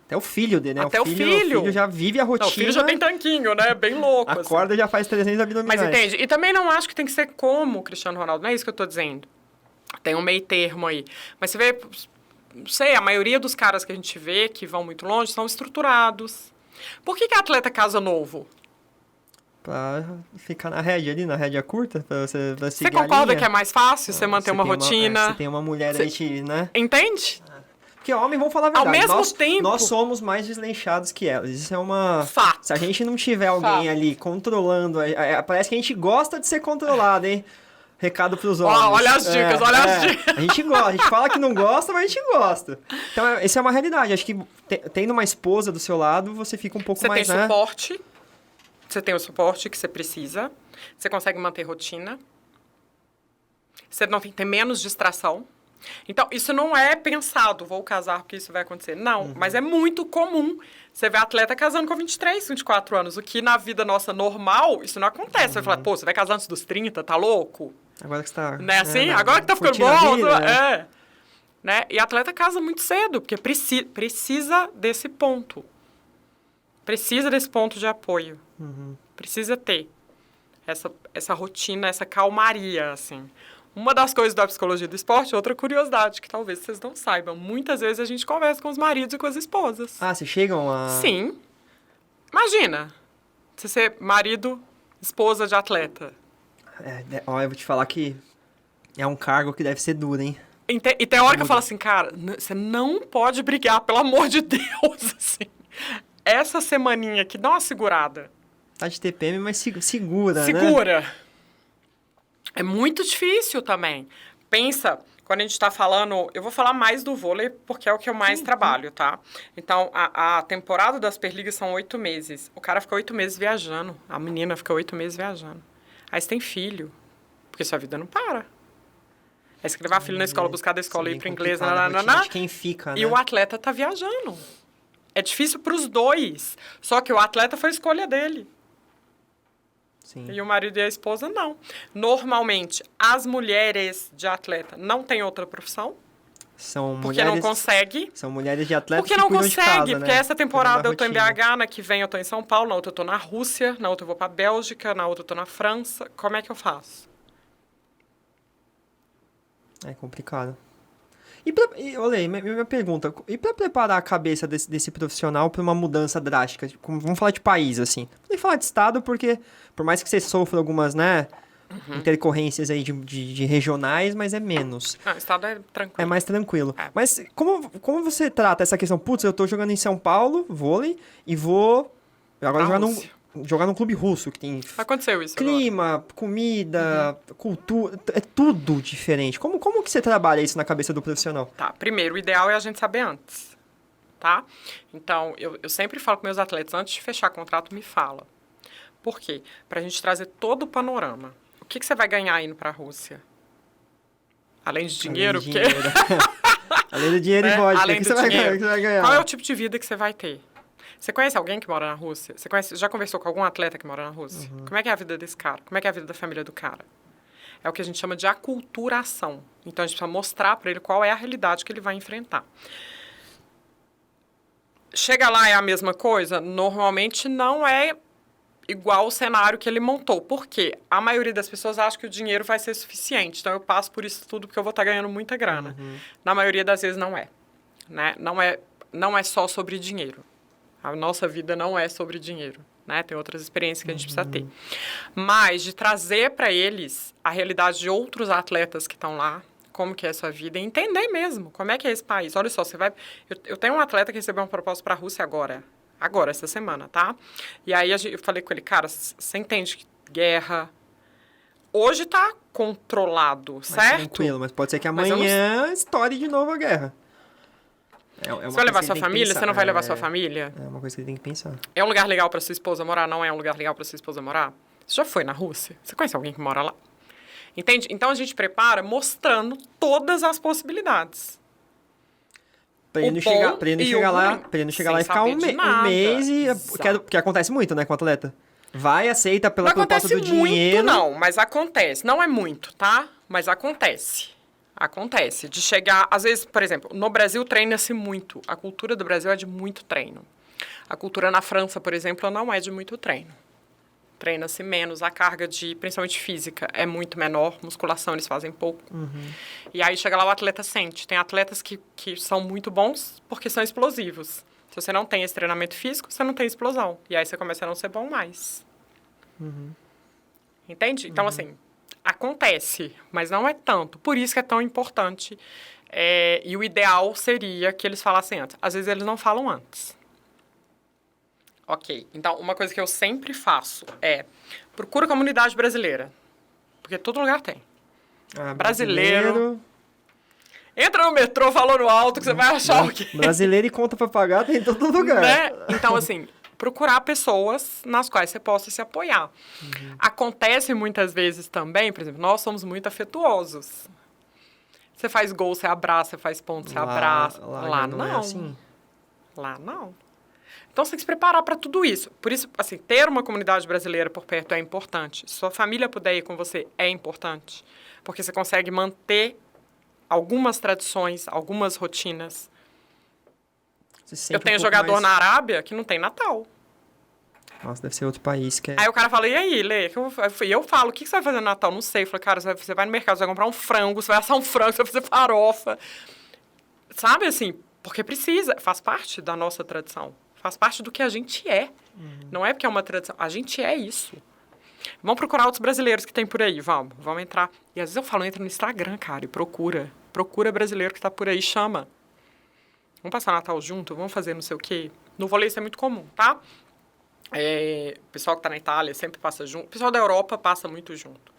A: Até o filho dele, né?
C: Até o filho.
A: O filho já vive a rotina.
C: Não, o filho já tem tanquinho, né? Bem louco.
A: Acorda e já faz 300 abdominais.
C: Mas entende? E também não acho que tem que ser como o Cristiano Ronaldo. Não é isso que eu tô dizendo. Tem um meio termo aí. Mas você vê... Não sei, a maioria dos caras que a gente vê que vão muito longe são estruturados. Por que atleta casa novo?
A: Pra ficar na rédea ali, na rédea curta, pra você seguir
C: Você concorda que é mais fácil você manter uma rotina?
A: Você tem uma mulher aí, né?
C: Entende?
A: Porque homem, vamos falar a verdade.
C: Ao mesmo tempo...
A: Nós somos mais desleixados que elas. Isso é uma...
C: Fato.
A: Se a gente não tiver alguém ali controlando... Parece que a gente gosta de ser controlado, hein? Recado pros homens.
C: Olha as dicas, olha as dicas.
A: A gente gosta, a gente fala que não gosta, mas a gente gosta. Então, essa é uma realidade. Acho que tendo uma esposa do seu lado, você fica um pouco mais,
C: Você tem suporte. Você tem o suporte que você precisa. Você consegue manter rotina. Você não tem que ter menos distração. Então, isso não é pensado, vou casar porque isso vai acontecer. Não, mas é muito comum. Você vê atleta casando com 23, 24 anos, o que na vida nossa normal, isso não acontece. Você vai falar, pô, você vai casar antes dos 30, tá louco?
A: Agora que você tá...
C: Né, assim? Agora que tá ficando bom. Né? E atleta casa muito cedo, porque precisa desse ponto. Precisa desse ponto de apoio. Precisa ter. essa rotina, essa calmaria, assim. Uma das coisas da psicologia do esporte, outra curiosidade, que talvez vocês não saibam. Muitas vezes a gente conversa com os maridos e com as esposas.
A: Ah, vocês chegam a...
C: Sim. Imagina, você ser marido, esposa de atleta.
A: Ó, eu vou te falar que é um cargo que deve ser duro, hein?
C: E tem hora que eu falo assim, cara, você não pode brigar, pelo amor de Deus, assim. Essa semaninha aqui, dá uma segurada.
A: Tá de TPM, mas segura, né?
C: Segura. É muito difícil também. Pensa, quando a gente está falando... Eu vou falar mais do vôlei, porque é o que eu mais trabalho, tá? Então, a temporada das Superligas são 8 meses. O cara fica 8 meses viajando. A menina fica 8 meses viajando. Aí você tem filho. Porque sua vida não para. Aí você quer levar filho na escola, buscar da escola, ir para inglês,
A: quem fica, né?
C: E o atleta tá viajando. É difícil para os dois. Só que o atleta foi a escolha dele.
A: Sim.
C: E o marido e a esposa, não. Normalmente, as mulheres de atleta não têm outra profissão.
A: São
C: porque
A: mulheres,
C: não consegue.
A: São mulheres de atleta
C: porque
A: que
C: não
A: cuidam
C: consegue.
A: de casa,
C: Porque
A: né?
C: essa temporada eu tô em
A: rotina.
C: BH, na que vem eu tô em São Paulo, na outra eu tô na Rússia, na outra eu vou pra Bélgica, na outra eu tô na França. Como é que eu faço?
A: É complicado. Olha, minha pergunta, e para preparar a cabeça desse profissional para uma mudança drástica? Vamos falar de país, assim. Não nem falar de estado, porque por mais que você sofra algumas, né, intercorrências aí de regionais, mas é menos.
C: Não, o estado é tranquilo.
A: É mais tranquilo.
C: É.
A: Mas como você trata essa questão? Putz, eu tô jogando em São Paulo, vôlei, e vou agora jogar num clube russo, que tem
C: Aconteceu isso
A: clima,
C: agora.
A: comida, cultura, é tudo diferente. Como que você trabalha isso na cabeça do profissional?
C: Tá, primeiro, o ideal é a gente saber antes, tá? Então, eu sempre falo com meus atletas, antes de fechar contrato, me fala. Por quê? Pra gente trazer todo o panorama. O que você vai ganhar indo pra Rússia? Além de dinheiro,
A: Além do dinheiro. Além do dinheiro e vodka,
C: Além
A: o que
C: do
A: você
C: dinheiro.
A: vai ganhar?
C: Qual é o tipo de vida que você vai ter? Você conhece alguém que mora na Rússia? Já conversou com algum atleta que mora na Rússia? Como é que é a vida desse cara? Como é que é a vida da família do cara? É o que a gente chama de aculturação. Então, a gente precisa mostrar para ele qual é a realidade que ele vai enfrentar. Chega lá, é a mesma coisa? Normalmente não é igual o cenário que ele montou. Por quê? A maioria das pessoas acha que o dinheiro vai ser suficiente. Então, eu passo por isso tudo porque eu vou estar ganhando muita grana. Na maioria das vezes, não é. Né? Não é só sobre dinheiro. A nossa vida não é sobre dinheiro, né? Tem outras experiências que a gente precisa ter. Mas de trazer para eles a realidade de outros atletas que estão lá, como que é a sua vida, e entender mesmo como é que é esse país. Olha só, você vai... Eu tenho um atleta que recebeu uma proposta para a Rússia agora, essa semana, tá? E aí eu falei com ele, cara, você entende que guerra... Hoje tá controlado, certo?
A: Tranquilo, mas pode ser que amanhã estoure de novo a guerra.
C: Você vai levar sua família? Você não vai levar sua família?
A: É uma coisa que você tem que pensar.
C: É um lugar legal para sua esposa morar? Não é um lugar legal para sua esposa morar? Você já foi na Rússia? Você conhece alguém que mora lá? Entende? Então, a gente prepara mostrando todas as possibilidades.
A: Pra ele não chegar lá e ficar um mês e... Que acontece muito, né, com o atleta. Vai, aceita pela proposta do dinheiro.
C: Não, mas acontece. Não é muito, tá? Mas acontece. Acontece. De chegar... Às vezes, por exemplo, no Brasil treina-se muito. A cultura do Brasil é de muito treino. A cultura na França, por exemplo, não é de muito treino. Treina-se menos. A carga principalmente física, é muito menor. Musculação eles fazem pouco. E aí chega lá o atleta sente. Tem atletas que são muito bons porque são explosivos. Se você não tem esse treinamento físico, você não tem explosão. E aí você começa a não ser bom mais. Entende? Então, assim... Acontece, mas não é tanto. Por isso que é tão importante. E o ideal seria que eles falassem antes. Às vezes, eles não falam antes. Ok. Então, uma coisa que eu sempre faço é... Procura comunidade brasileira. Porque todo lugar tem. Brasileiro. Entra no metrô, falou no alto que você vai achar alguém.
A: Brasileiro e conta pra pagar tem em todo lugar.
C: Né? Então, assim... Procurar pessoas nas quais você possa se apoiar. Acontece muitas vezes também, por exemplo, nós somos muito afetuosos. Você faz gol, você abraça, você faz ponto, você abraça. Lá não.
A: É assim.
C: Lá não. Então, você tem que se preparar para tudo isso. Por isso, assim, ter uma comunidade brasileira por perto é importante. Se sua família puder ir com você, é importante. Porque você consegue manter algumas tradições, algumas rotinas. Eu tenho jogador na Arábia que não tem Natal.
A: Nossa, deve ser outro país que é...
C: Aí o cara fala, e aí, Lê? E eu falo, o que você vai fazer no Natal? Não sei. Eu falei, cara, você vai no mercado, você vai comprar um frango, você vai assar um frango, você vai fazer farofa. Sabe, assim, porque precisa, faz parte da nossa tradição. Faz parte do que a gente é. Não é porque é uma tradição, a gente é isso. Vamos procurar outros brasileiros que tem por aí, vamos entrar. E às vezes eu falo, entra no Instagram, cara, e procura brasileiro que tá por aí, chama. Vamos passar Natal junto, vamos fazer não sei o quê. No vôlei isso é muito comum, tá? O pessoal que tá na Itália sempre passa junto. O pessoal da Europa passa muito junto.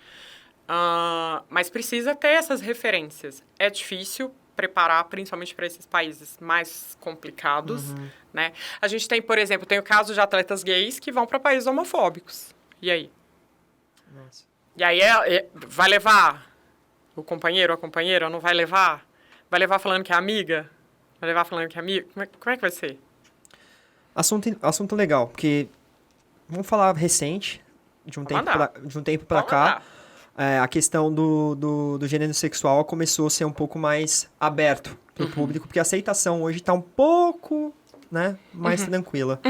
C: Mas precisa ter essas referências. É difícil preparar, principalmente para esses países mais complicados, né? A gente tem, por exemplo, tem o caso de atletas gays que vão para países homofóbicos. E aí?
A: Nossa.
C: E aí vai levar o companheiro, a companheira, ou não vai levar? Vai levar falando que é amiga? Vai levar falando que é amigo? Como é que vai ser?
A: Assunto legal, porque vamos falar recente, de um tempo pra cá, a questão do gênero sexual começou a ser um pouco mais aberto pro público, porque a aceitação hoje tá um pouco, né, mais tranquila.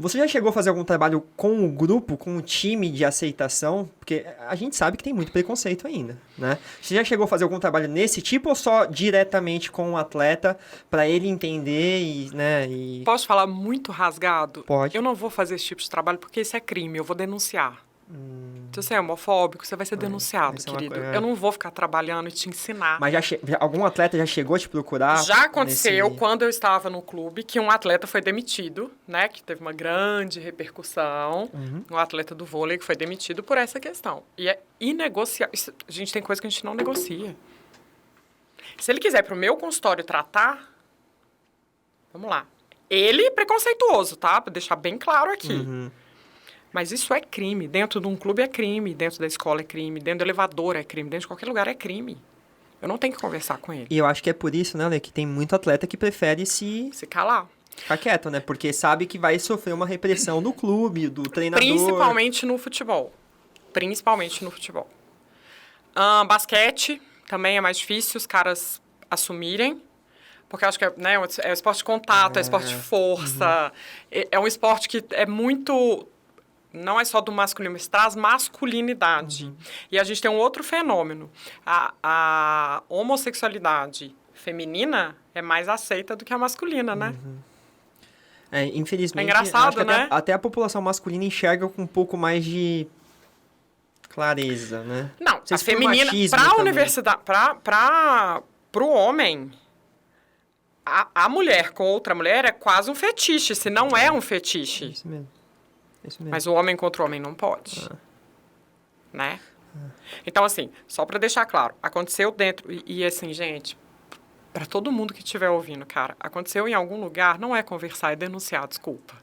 A: Você já chegou a fazer algum trabalho com o grupo, com o time de aceitação? Porque a gente sabe que tem muito preconceito ainda, né? Você já chegou a fazer algum trabalho nesse tipo ou só diretamente com o atleta para ele entender e...
C: Posso falar muito rasgado?
A: Pode.
C: Eu não vou fazer esse tipo de trabalho porque isso é crime, eu vou denunciar. Se você é homofóbico, você vai ser denunciado, querido. Eu não vou ficar trabalhando e te ensinar.
A: Mas algum atleta já chegou a te procurar?
C: Já aconteceu quando eu estava no clube que um atleta foi demitido, né? Que teve uma grande repercussão. Um atleta do vôlei que foi demitido por essa questão. E é inegociável. A gente tem coisa que a gente não negocia. Se ele quiser para o meu consultório tratar, vamos lá. Ele é preconceituoso, tá? Para deixar bem claro aqui. Mas isso é crime. Dentro de um clube é crime, dentro da escola é crime, dentro do elevador é crime, dentro de qualquer lugar é crime. Eu não tenho que conversar com ele.
A: E eu acho que é por isso, né, Lê, que tem muito atleta que prefere se
C: calar.
A: Ficar quieto, né? Porque sabe que vai sofrer uma repressão do clube, do treinador.
C: Principalmente no futebol. Basquete também é mais difícil os caras assumirem. Porque eu acho que é um esporte de contato, é esporte de força. É um esporte que é muito... Não é só do masculino, mas traz masculinidade. E a gente tem um outro fenômeno. A homossexualidade feminina é mais aceita do que a masculina, né?
A: Infelizmente,
C: é engraçado,
A: acho que
C: né?
A: até a população masculina enxerga com um pouco mais de clareza, né?
C: Não, a feminina, para a universidade, para o homem, a mulher com outra mulher é quase um fetiche, se não é um fetiche.
A: Isso mesmo.
C: Mas o homem contra o homem não pode. Né? Então, assim, só para deixar claro, aconteceu dentro... E assim, gente, para todo mundo que estiver ouvindo, cara, aconteceu em algum lugar, não é conversar, é denunciar, desculpa.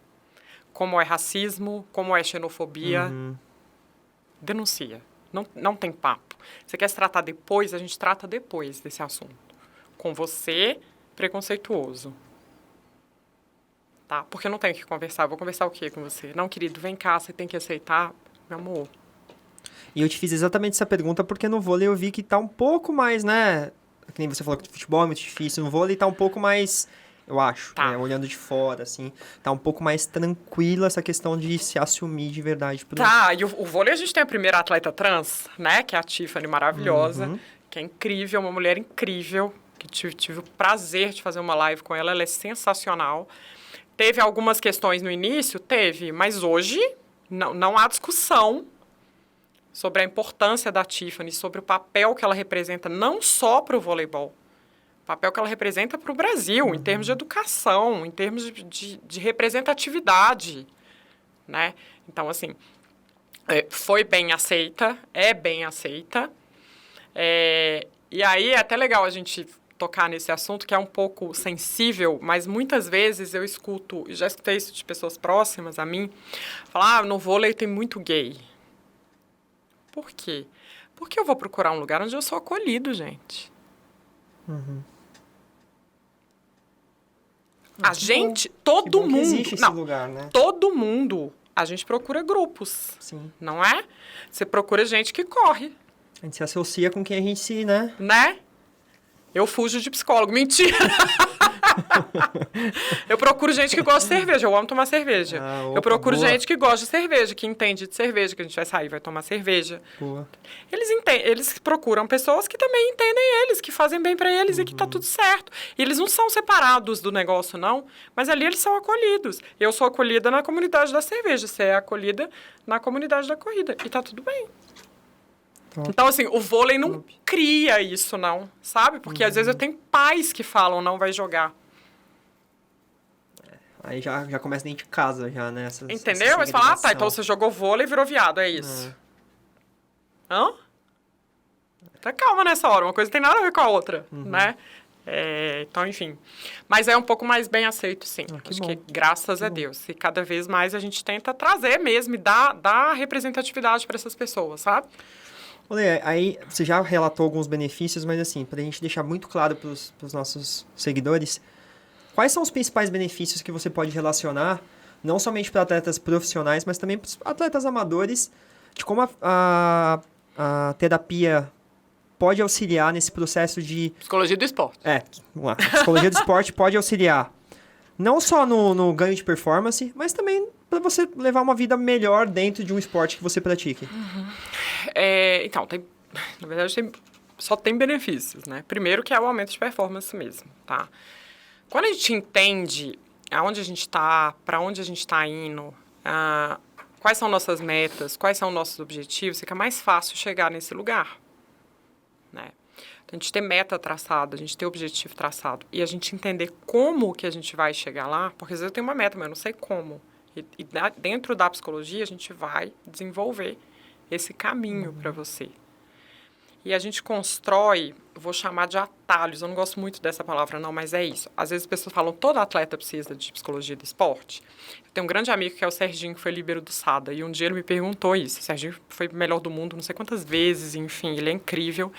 C: Como é racismo, como é xenofobia, denuncia. Não tem papo. Você quer se tratar depois, a gente trata depois desse assunto. Com você, preconceituoso. Tá? Porque eu não tenho que conversar. Eu vou conversar o quê com você? Não, querido, vem cá, você tem que aceitar. Meu amor.
A: E eu te fiz exatamente essa pergunta porque no vôlei eu vi que tá um pouco mais, né? Que nem você falou que o futebol é muito difícil. No vôlei tá um pouco mais, eu acho, né? Olhando de fora, assim. Tá um pouco mais tranquila essa questão de se assumir de verdade.
C: Tá, e o vôlei a gente tem a primeira atleta trans, né? Que é a Tiffany, maravilhosa. Que é incrível, uma mulher incrível. Que tive o prazer de fazer uma live com ela. Ela é sensacional. Teve algumas questões no início? Teve, mas hoje não há discussão sobre a importância da Tiffany, sobre o papel que ela representa não só para o voleibol, o papel que ela representa para o Brasil, em termos de educação, em termos de representatividade, né? Então, assim, foi bem aceita, é bem aceita. E aí é até legal a gente tocar nesse assunto, que é um pouco sensível, mas muitas vezes eu escuto, já escutei isso de pessoas próximas a mim, falar, no vôlei tem muito gay. Por quê? Porque eu vou procurar um lugar onde eu sou acolhido, gente. A gente, todo mundo...
A: existe esse lugar, né?
C: Todo mundo, a gente procura grupos.
A: Sim.
C: Não é? Você procura gente que corre.
A: A gente se associa com quem a gente se, né?
C: Né? Eu fujo de psicólogo. Mentira! Eu procuro gente que gosta de cerveja, eu amo tomar cerveja.
A: Opa,
C: eu procuro
A: boa.
C: gente que gosta de cerveja, que entende de cerveja, que a gente vai sair, vai tomar cerveja.
A: Boa.
C: Eles procuram pessoas que também entendem eles, que fazem bem pra eles e que tá tudo certo. E eles não são separados do negócio, não, mas ali eles são acolhidos. Eu sou acolhida na comunidade da cerveja, você é acolhida na comunidade da corrida. E tá tudo bem. Então, assim, o vôlei não cria isso, não, sabe? Porque às vezes eu tenho pais que falam, não vai jogar.
A: Aí já começa dentro de casa, já, né?
C: Entendeu? Mas fala, tá, então você jogou vôlei e virou viado, é isso. Hã? Tá calma nessa hora, uma coisa tem nada a ver com a outra, né? Então, enfim. Mas é um pouco mais bem aceito, sim. Acho que graças a Deus. E cada vez mais a gente tenta trazer mesmo e dar representatividade para essas pessoas, sabe?
A: Olha, aí você já relatou alguns benefícios, mas assim, pra gente deixar muito claro pros nossos seguidores, quais são os principais benefícios que você pode relacionar, não somente para atletas profissionais, mas também para atletas amadores, de como a terapia pode auxiliar nesse processo de...
C: Psicologia do esporte.
A: Vamos lá. A psicologia do esporte pode auxiliar não só no ganho de performance, mas também para você levar uma vida melhor dentro de um esporte que você pratique.
C: Então, na verdade, só tem benefícios, né? Primeiro que é o aumento de performance mesmo, tá? Quando a gente entende aonde a gente está, para onde a gente está indo, quais são nossas metas, quais são nossos objetivos, fica mais fácil chegar nesse lugar, né? Então, a gente ter meta traçada, a gente ter objetivo traçado e a gente entender como que a gente vai chegar lá, porque às vezes eu tenho uma meta, mas eu não sei como. E dentro da psicologia, a gente vai desenvolver esse caminho para você. E a gente constrói, eu vou chamar de atalhos, eu não gosto muito dessa palavra não, mas é isso. Às vezes as pessoas falam, todo atleta precisa de psicologia do esporte. Eu tenho um grande amigo que é o Serginho, que foi líbero do SADA, e um dia ele me perguntou isso. O Serginho foi o melhor do mundo, não sei quantas vezes, enfim, ele é incrível.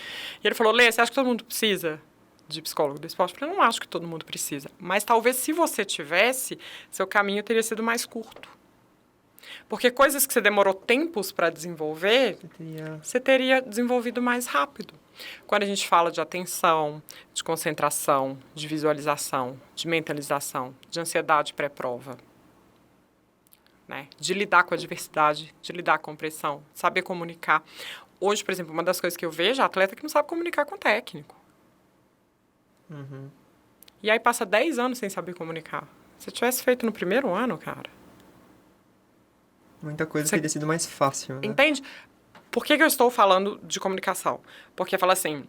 C: E ele falou, Lê, você acha que todo mundo precisa de psicólogo do esporte? Eu falei, não acho que todo mundo precisa, mas talvez se você tivesse, seu caminho teria sido mais curto. Porque coisas que você demorou tempos para desenvolver, você teria desenvolvido mais rápido. Quando a gente fala de atenção, de concentração, de visualização, de mentalização, de ansiedade pré-prova, né? De lidar com a adversidade, de lidar com pressão, saber comunicar. Hoje, por exemplo, uma das coisas que eu vejo é atleta que não sabe comunicar com o técnico. E aí passa 10 anos sem saber comunicar. Se tivesse feito no primeiro ano, cara...
A: Muita coisa teria sido mais fácil, né?
C: Entende? Por que eu estou falando de comunicação? Porque fala assim,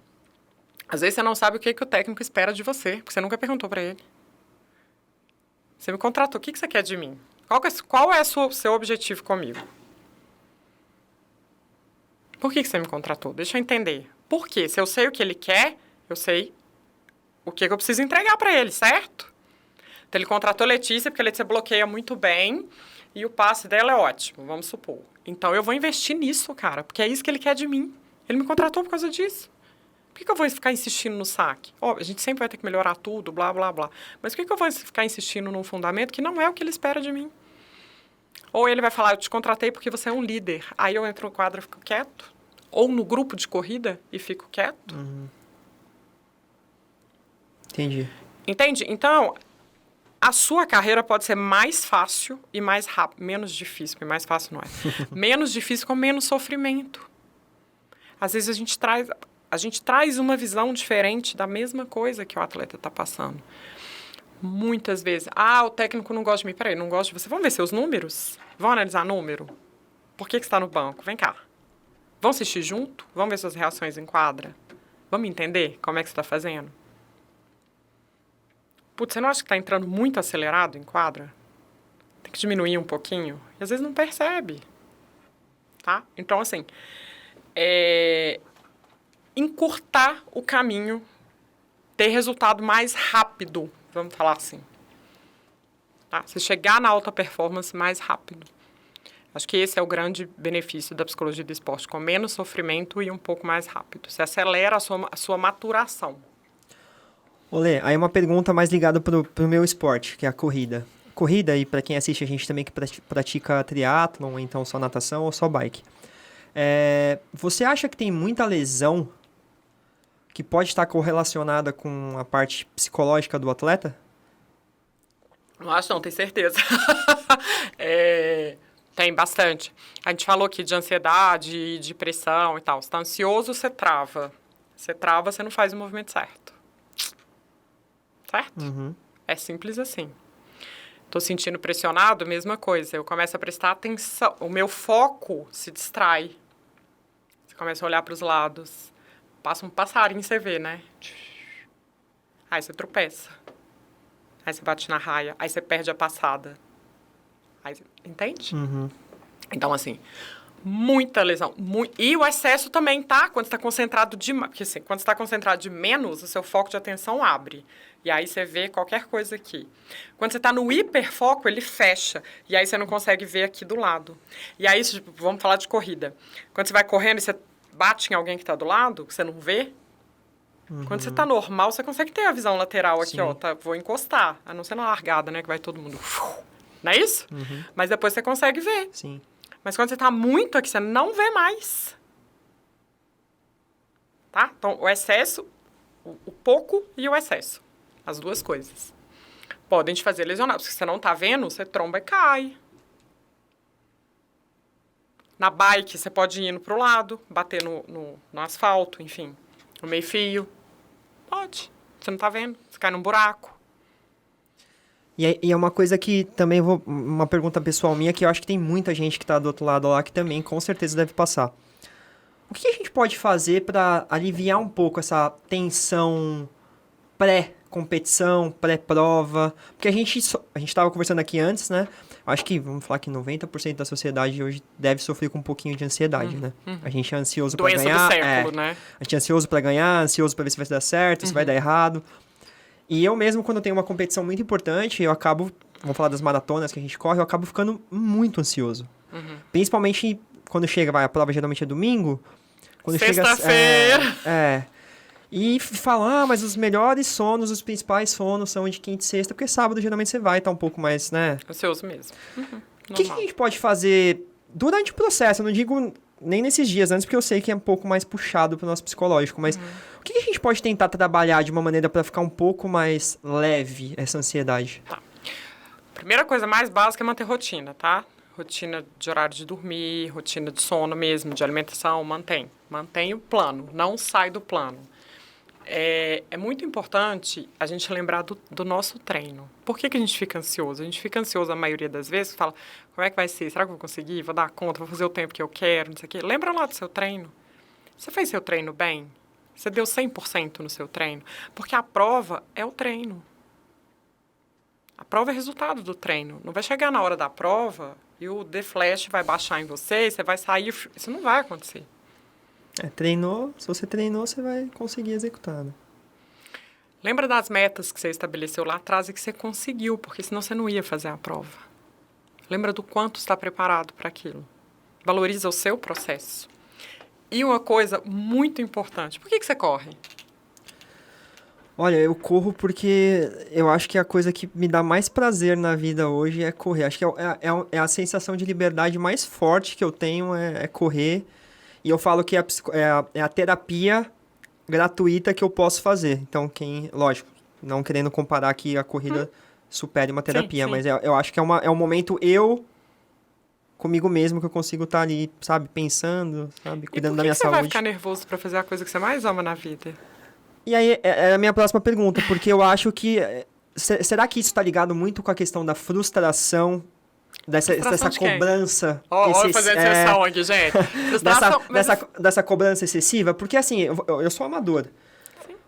C: às vezes você não sabe o que o técnico espera de você, porque você nunca perguntou para ele. Você me contratou, o que você quer de mim? Qual é o seu objetivo comigo? Por que você me contratou? Deixa eu entender. Por quê? Se eu sei o que ele quer, eu sei o que eu preciso entregar para ele, certo? Então, ele contratou a Letícia, porque a Letícia bloqueia muito bem, e o passe dela é ótimo, vamos supor. Então, eu vou investir nisso, cara, porque é isso que ele quer de mim. Ele me contratou por causa disso. Por que eu vou ficar insistindo no saque? A gente sempre vai ter que melhorar tudo, blá, blá, blá. Mas por que eu vou ficar insistindo num fundamento que não é o que ele espera de mim? Ou ele vai falar, eu te contratei porque você é um líder. Aí eu entro no quadro e fico quieto. Ou no grupo de corrida e fico quieto.
A: Entendi.
C: Entende? Então... A sua carreira pode ser mais fácil e mais rápido. Menos difícil, porque mais fácil não é. Menos difícil com menos sofrimento. Às vezes a gente traz uma visão diferente da mesma coisa que o atleta está passando. Muitas vezes. O técnico não gosta de mim. Peraí, não gosta de você? Vamos ver seus números? Vamos analisar número? Por que você está no banco? Vem cá. Vamos assistir junto? Vamos ver suas reações em quadra? Vamos entender como é que você está fazendo? Putz, você não acha que está entrando muito acelerado em quadra? Tem que diminuir um pouquinho. E às vezes não percebe. Tá? Então, assim, encurtar o caminho, ter resultado mais rápido, vamos falar assim. Tá? Você chegar na alta performance mais rápido. Acho que esse é o grande benefício da psicologia do esporte, com menos sofrimento e um pouco mais rápido. Você acelera a sua maturação.
A: Olê, aí uma pergunta mais ligada pro meu esporte, que é a corrida. Corrida, e para quem assiste a gente também que pratica triatlon, ou então só natação ou só bike. Você acha que tem muita lesão que pode estar correlacionada com a parte psicológica do atleta?
C: Não acho não, tenho certeza. Tem bastante. A gente falou aqui de ansiedade, de pressão e tal. Você tá ansioso, você trava. Você trava, você não faz o movimento certo. Certo?
A: Uhum.
C: É simples assim. Tô sentindo pressionado, mesma coisa. Eu começo a prestar atenção. O meu foco se distrai. Você começa a olhar para os lados. Passa um passarinho, você vê, né? Aí você tropeça. Aí você bate na raia. Aí você perde a passada. Aí, entende?
A: Uhum.
C: Então, assim, muita lesão. E o excesso também, tá? Quando você está concentrado demais. Porque, assim, quando você está concentrado de menos, o seu foco de atenção abre. E aí você vê qualquer coisa aqui. Quando você está no hiperfoco, ele fecha. E aí você não consegue ver aqui do lado. E aí, tipo, vamos falar de corrida. Quando você vai correndo e você bate em alguém que está do lado, que você não vê. Quando você está normal, você consegue ter a visão lateral aqui,
A: Sim.
C: ó. Tá, vou encostar. A não ser na largada, né? Que vai todo mundo. Não é isso? Mas depois você consegue ver.
A: Sim.
C: Mas quando você está muito aqui, você não vê mais. Tá? Então, o excesso, o pouco e o excesso. As duas coisas. Podem te fazer lesionar. Porque se você não tá vendo, você tromba e cai. Na bike, você pode ir indo pro lado, bater no asfalto, enfim. No meio-fio. Pode. Você não tá vendo. Você cai num buraco.
A: E é uma coisa que também uma pergunta pessoal minha, que eu acho que tem muita gente que tá do outro lado lá que também com certeza deve passar. O que a gente pode fazer para aliviar um pouco essa tensão pré-competição, pré-prova? Porque a gente estava conversando aqui antes, né? Acho que, vamos falar que 90% da sociedade hoje deve sofrer com um pouquinho de ansiedade, né? A gente é ansioso para
C: Doença
A: ganhar.
C: do século, né?
A: A gente é ansioso para ganhar, ansioso para ver se vai dar certo, se vai dar errado. E eu mesmo, quando eu tenho uma competição muito importante, eu acabo, vamos falar das maratonas que a gente corre, eu acabo ficando muito ansioso. Principalmente quando chega, a prova geralmente é domingo. Quando
C: Sexta-feira!
A: E falar, mas os melhores sonos, os principais sonos são de quinta e sexta, porque sábado geralmente você vai estar um pouco mais, né?
C: Ansioso mesmo.
A: O que a gente pode fazer durante o processo? Eu não digo nem nesses dias antes, porque eu sei que é um pouco mais puxado pro nosso psicológico, mas o que a gente pode tentar trabalhar de uma maneira para ficar um pouco mais leve essa ansiedade?
C: Tá. Primeira coisa mais básica é manter rotina, tá? Rotina de horário de dormir, rotina de sono mesmo, de alimentação, mantém. Mantém o plano, não sai do plano. É muito importante a gente lembrar do nosso treino. Por que a gente fica ansioso? A gente fica ansioso a maioria das vezes, fala, como é que vai ser? Será que eu vou conseguir? Vou dar conta? Vou fazer o tempo que eu quero? Não sei o quê. Lembra lá do seu treino. Você fez seu treino bem? Você deu 100% no seu treino? Porque a prova é o treino. A prova é resultado do treino. Não vai chegar na hora da prova e o The Flash vai baixar em você e você vai sair... Isso não vai acontecer.
A: Treinou, se você treinou, você vai conseguir executar, né?
C: Lembra das metas que você estabeleceu lá atrás e que você conseguiu, porque senão você não ia fazer a prova. Lembra do quanto está preparado para aquilo. Valoriza o seu processo. E uma coisa muito importante, por que você corre?
A: Olha, eu corro porque eu acho que a coisa que me dá mais prazer na vida hoje é correr. Acho que é a sensação de liberdade mais forte que eu tenho é correr. E eu falo que é a terapia gratuita que eu posso fazer. Então, lógico, não querendo comparar que a corrida supere uma terapia,
C: sim.
A: mas eu acho que é um momento comigo mesmo que eu consigo estar ali, sabe, pensando, sabe, cuidando da minha
C: saúde. E por que você vai ficar nervoso para fazer a coisa que você mais ama na vida?
A: E aí, é a minha próxima pergunta, porque eu acho que... Será que isso está ligado muito com a questão da frustração, dessa cobrança...
C: Olha, fazer exceção aqui, gente.
A: Dessa cobrança excessiva? Porque, assim, eu sou amador,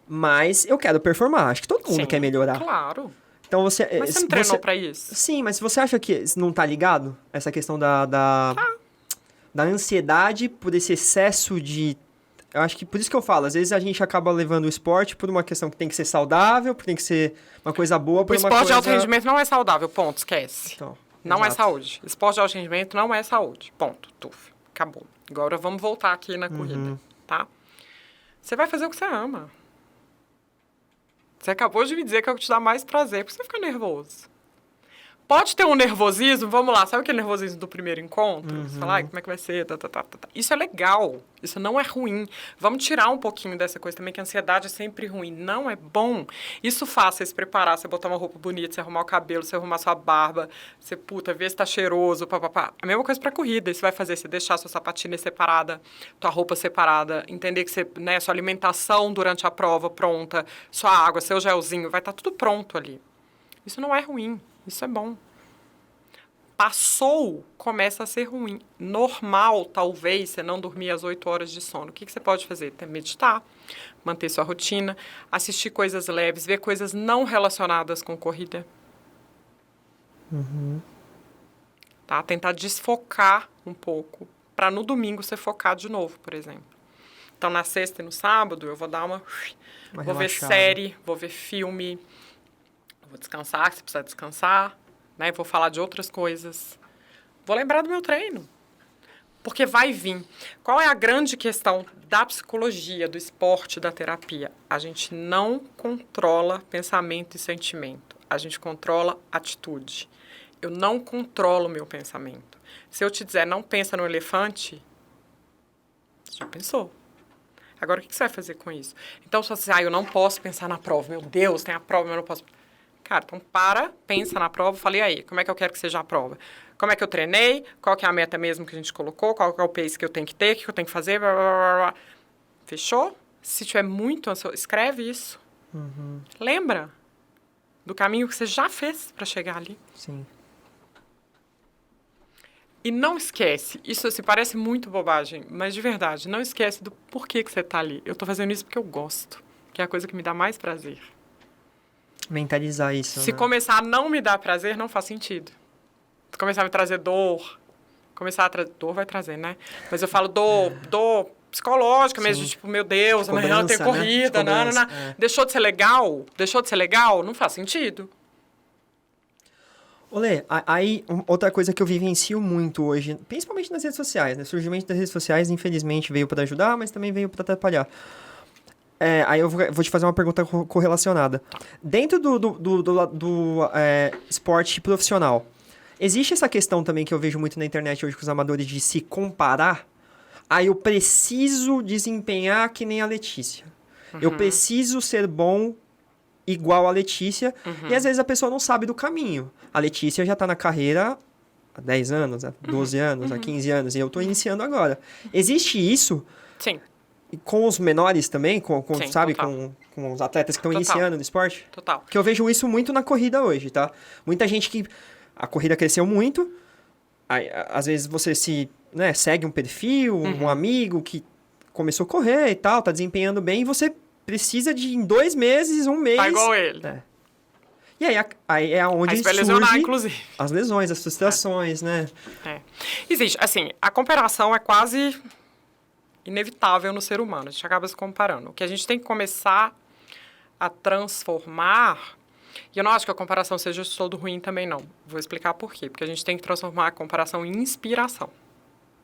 A: mas eu quero performar. Acho que todo mundo quer melhorar.
C: Claro.
A: Então,
C: mas você não treinou pra isso?
A: Sim, mas você acha que não tá ligado? Essa questão da ansiedade por esse excesso de... Eu acho que por isso que eu falo, às vezes a gente acaba levando o esporte por uma questão que tem que ser saudável, tem que ser uma coisa boa, por uma coisa...
C: O esporte de alto rendimento não é saudável, ponto, esquece.
A: Então,
C: não é saúde. Esporte de alto rendimento não é saúde, ponto, tuf, acabou. Agora vamos voltar aqui na corrida, tá? Você vai fazer o que você ama. Você acabou de me dizer que é o que te dá mais prazer, por que você fica nervoso? Pode ter um nervosismo, vamos lá, sabe aquele nervosismo do primeiro encontro? Você fala, ai, como é que vai ser? Isso é legal, isso não é ruim. Vamos tirar um pouquinho dessa coisa também, que a ansiedade é sempre ruim. Não é bom. Isso faz você se preparar, você botar uma roupa bonita, você arrumar o cabelo, você arrumar sua barba, você, ver se tá cheiroso, papapá. A mesma coisa pra corrida, isso vai fazer você deixar sua sapatilha separada, tua roupa separada, entender que você, né, sua alimentação durante a prova pronta, sua água, seu gelzinho, vai estar tudo pronto ali. Isso não é ruim. Isso é bom. Passou, começa a ser ruim. Normal, talvez, você não dormir as 8 horas de sono. O que você pode fazer? Meditar, manter sua rotina, assistir coisas leves, ver coisas não relacionadas com corrida. Tá? Tentar desfocar um pouco, para no domingo você focar de novo, por exemplo. Então, na sexta e no sábado, eu vou dar uma vou ver série, vou ver filme, vou descansar, se precisar descansar, né? Vou falar de outras coisas. Vou lembrar do meu treino. Porque vai vir. Qual é a grande questão da psicologia, do esporte, da terapia? A gente não controla pensamento e sentimento. A gente controla atitude. Eu não controlo o meu pensamento. Se eu te dizer, não pensa no elefante, você já pensou. Agora, o que você vai fazer com isso? Então, se você diz, eu não posso pensar na prova. Meu Deus, tem a prova, eu não posso... Cara, então pensa na prova, falei aí, como é que eu quero que seja a prova? Como é que eu treinei? Qual que é a meta mesmo que a gente colocou? Qual que é o pace que eu tenho que ter? O que eu tenho que fazer? Blá, blá, blá, blá. Fechou? Se tiver muito ansioso, escreve isso. Lembra do caminho que você já fez para chegar ali.
A: Sim.
C: E não esquece, isso assim, parece muito bobagem, mas de verdade, não esquece do porquê que você está ali. Eu estou fazendo isso porque eu gosto, que é a coisa que me dá mais prazer.
A: Mentalizar isso,
C: Se começar a não me dar prazer, não faz sentido. Se começar a me trazer dor, dor vai trazer, né? Mas eu falo dor psicológica mesmo, tipo, meu Deus, amanhã eu tenho corrida,
A: né?
C: Deixou de ser legal? Não faz sentido.
A: Olê, aí outra coisa que eu vivencio muito hoje, principalmente nas redes sociais, né? O surgimento das redes sociais, infelizmente, veio para ajudar, mas também veio para atrapalhar. Aí eu vou te fazer uma pergunta correlacionada. Dentro do esporte profissional, existe essa questão também que eu vejo muito na internet hoje com os amadores de se comparar? Eu preciso desempenhar que nem a Letícia. Eu preciso ser bom igual a Letícia. E às vezes a pessoa não sabe do caminho. A Letícia já está na carreira há 10 anos, há 12 anos, há 15 anos. E eu estou iniciando agora. Existe isso?
C: Sim.
A: Com os menores também,
C: Sim,
A: sabe,
C: total.
A: com os atletas que estão iniciando no esporte?
C: Total.
A: Porque eu vejo isso muito na corrida hoje, tá? Muita gente que... A corrida cresceu muito, às vezes você segue um perfil, um amigo que começou a correr e tal, tá desempenhando bem, e você precisa de, em 2 meses, 1 mês...
C: Tá igual ele.
A: E aí é onde
C: vai lesionar, inclusive.
A: As lesões, as frustrações, né?
C: Existe, assim, a comparação é quase... inevitável no ser humano, a gente acaba se comparando. O que a gente tem que começar a transformar, e eu não acho que a comparação seja todo ruim também, não. Vou explicar por quê. Porque a gente tem que transformar a comparação em inspiração,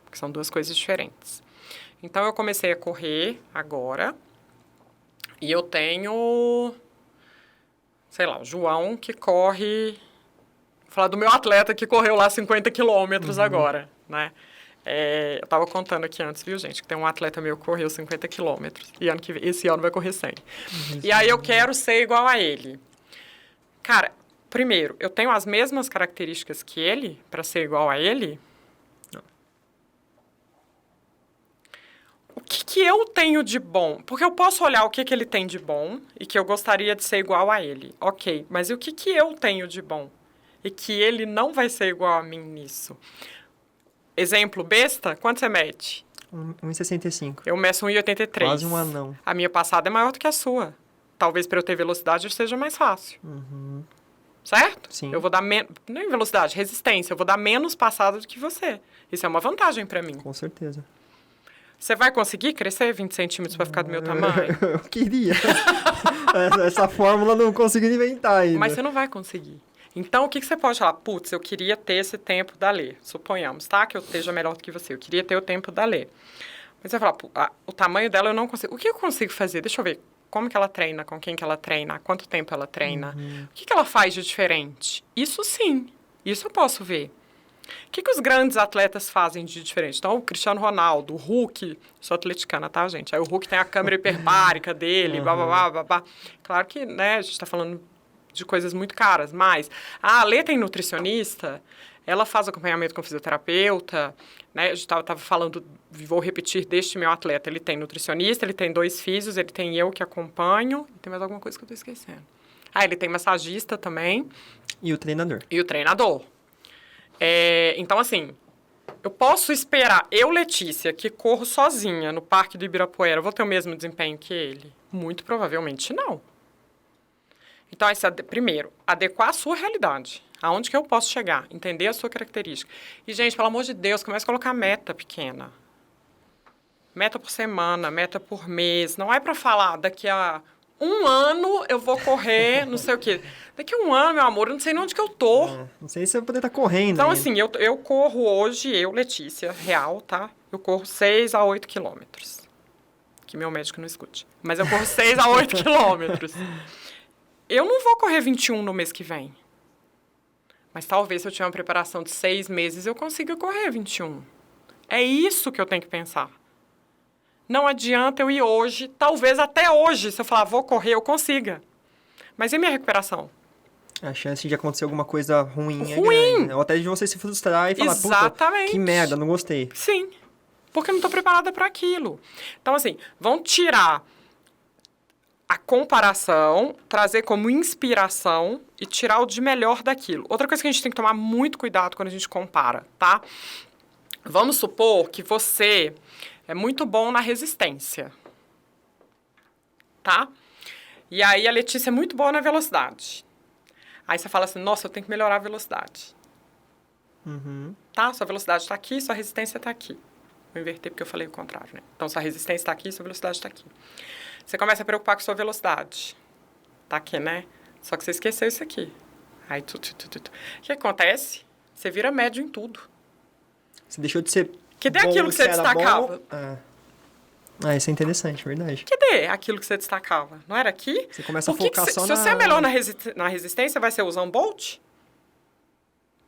C: que são 2 coisas diferentes. Então, eu comecei a correr agora, e eu tenho, sei lá, o João que corre... Vou falar do meu atleta que correu lá 50 quilômetros agora, né? Eu estava contando aqui antes, viu, gente? Que tem um atleta meu que correu 50 quilômetros. E esse ano vai correr 100. E aí eu quero ser igual a ele. Cara, primeiro, eu tenho as mesmas características que ele para ser igual a ele? Não. O que eu tenho de bom? Porque eu posso olhar o que ele tem de bom e que eu gostaria de ser igual a ele. Ok, mas e o que eu tenho de bom? E que ele não vai ser igual a mim nisso? Exemplo, besta, quanto você mede?
A: 1,65.
C: Eu meço 1,83.
A: Quase um anão.
C: A minha passada é maior do que a sua. Talvez para eu ter velocidade seja mais fácil. Certo?
A: Sim.
C: Eu vou dar menos... Nem velocidade, resistência. Eu vou dar menos passada do que você. Isso é uma vantagem para mim.
A: Com certeza.
C: Você vai conseguir crescer 20 centímetros para ficar do meu tamanho?
A: Eu queria. Essa fórmula eu não consigo inventar ainda.
C: Mas você não vai conseguir. Então, o que você pode falar? Putz, eu queria ter esse tempo da Lê. Suponhamos, tá? Que eu esteja melhor do que você. Eu queria ter o tempo da Lê. Mas você vai falar, o tamanho dela eu não consigo. O que eu consigo fazer? Deixa eu ver. Como que ela treina? Com quem que ela treina? Há quanto tempo ela treina? O que ela faz de diferente? Isso sim. Isso eu posso ver. O que os grandes atletas fazem de diferente? Então, o Cristiano Ronaldo, o Hulk, sou atleticana, tá, gente? Aí o Hulk tem a câmera hiperbárica dele, blá, blá, blá, blá, blá. Claro que, né, a gente está falando de coisas muito caras, mas a Alê tem nutricionista, ela faz acompanhamento com fisioterapeuta, né? A gente estava falando, vou repetir, deste meu atleta, ele tem nutricionista, ele tem 2 físios, ele tem eu que acompanho, e tem mais alguma coisa que eu estou esquecendo. Ele tem massagista também.
A: E o treinador.
C: E o treinador. Então, assim, eu posso esperar, eu, Letícia, que corro sozinha no Parque do Ibirapuera, vou ter o mesmo desempenho que ele? Muito provavelmente não. Então, primeiro, adequar a sua realidade. Aonde que eu posso chegar? Entender a sua característica. E, gente, pelo amor de Deus, comece a colocar meta pequena. Meta por semana, meta por mês. Não é para falar daqui a 1 ano eu vou correr, não sei o quê. Daqui a 1 ano, meu amor, eu não sei nem onde que eu tô.
A: Não sei se eu vou poder estar correndo.
C: Então,
A: ainda.
C: assim, eu corro hoje, Letícia, real, tá? Eu corro 6 a 8 quilômetros. Que meu médico não escute. Mas eu corro 6 a 8 quilômetros. Eu não vou correr 21 no mês que vem. Mas talvez se eu tiver uma preparação de 6 meses, eu consiga correr 21. É isso que eu tenho que pensar. Não adianta eu ir hoje, talvez até hoje, se eu falar, vou correr, eu consiga. Mas e minha recuperação?
A: A chance de acontecer alguma coisa ruim é
C: Ruim!
A: grande, né? Ou até de você se frustrar e falar,
C: Exatamente.
A: puta, que merda, não gostei.
C: Sim, porque eu não estou preparada para aquilo. Então, assim, vão tirar a comparação, trazer como inspiração e tirar o de melhor daquilo. Outra coisa que a gente tem que tomar muito cuidado quando a gente compara, tá? Vamos supor que você é muito bom na resistência, tá? E aí a Letícia é muito boa na velocidade. Aí você fala assim, nossa, eu tenho que melhorar a velocidade.
A: Uhum.
C: Tá? Sua velocidade está aqui, sua resistência está aqui. Vou inverter porque eu falei o contrário, né? Então, sua resistência está aqui, sua velocidade está aqui. Você começa a preocupar com sua velocidade. Tá aqui, né? Só que você esqueceu isso aqui. Aí, O que acontece? Você vira médio em tudo.
A: Você deixou de ser
C: Cadê
A: bom
C: aquilo que você
A: era
C: destacava?
A: bom? Isso é interessante, verdade.
C: Cadê aquilo que você destacava? Não era aqui?
A: Você começa a
C: Por que
A: focar
C: que
A: só
C: se
A: na...
C: você é melhor na resistência, vai ser usar um Bolt?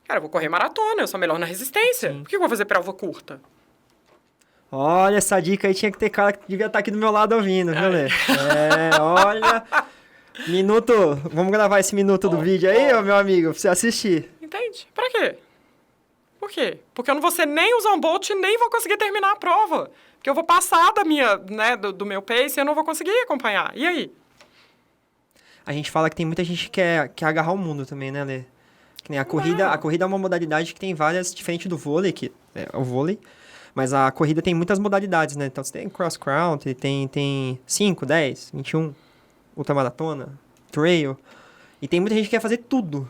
C: Cara, eu vou correr maratona, eu sou melhor na resistência.
A: Sim.
C: Por que eu vou fazer prova curta?
A: Olha, essa dica aí tinha que ter cara que devia estar aqui do meu lado ouvindo, viu, Lê? Olha... Minuto... Vamos gravar esse minuto do vídeo aí, ô, meu amigo, pra você assistir.
C: Entende? Pra quê? Por quê? Porque eu não vou ser nem usar um Bolt, nem vou conseguir terminar a prova. Porque eu vou passar da minha, né, do meu pace e eu não vou conseguir acompanhar. E aí?
A: A gente fala que tem muita gente que quer agarrar o mundo também, né, Lê? Que nem a corrida é uma modalidade que tem várias, diferente do vôlei, que é o vôlei, mas a corrida tem muitas modalidades, né? Então você tem cross country, tem 5, 10, 21, ultramaratona, trail, e tem muita gente que quer fazer tudo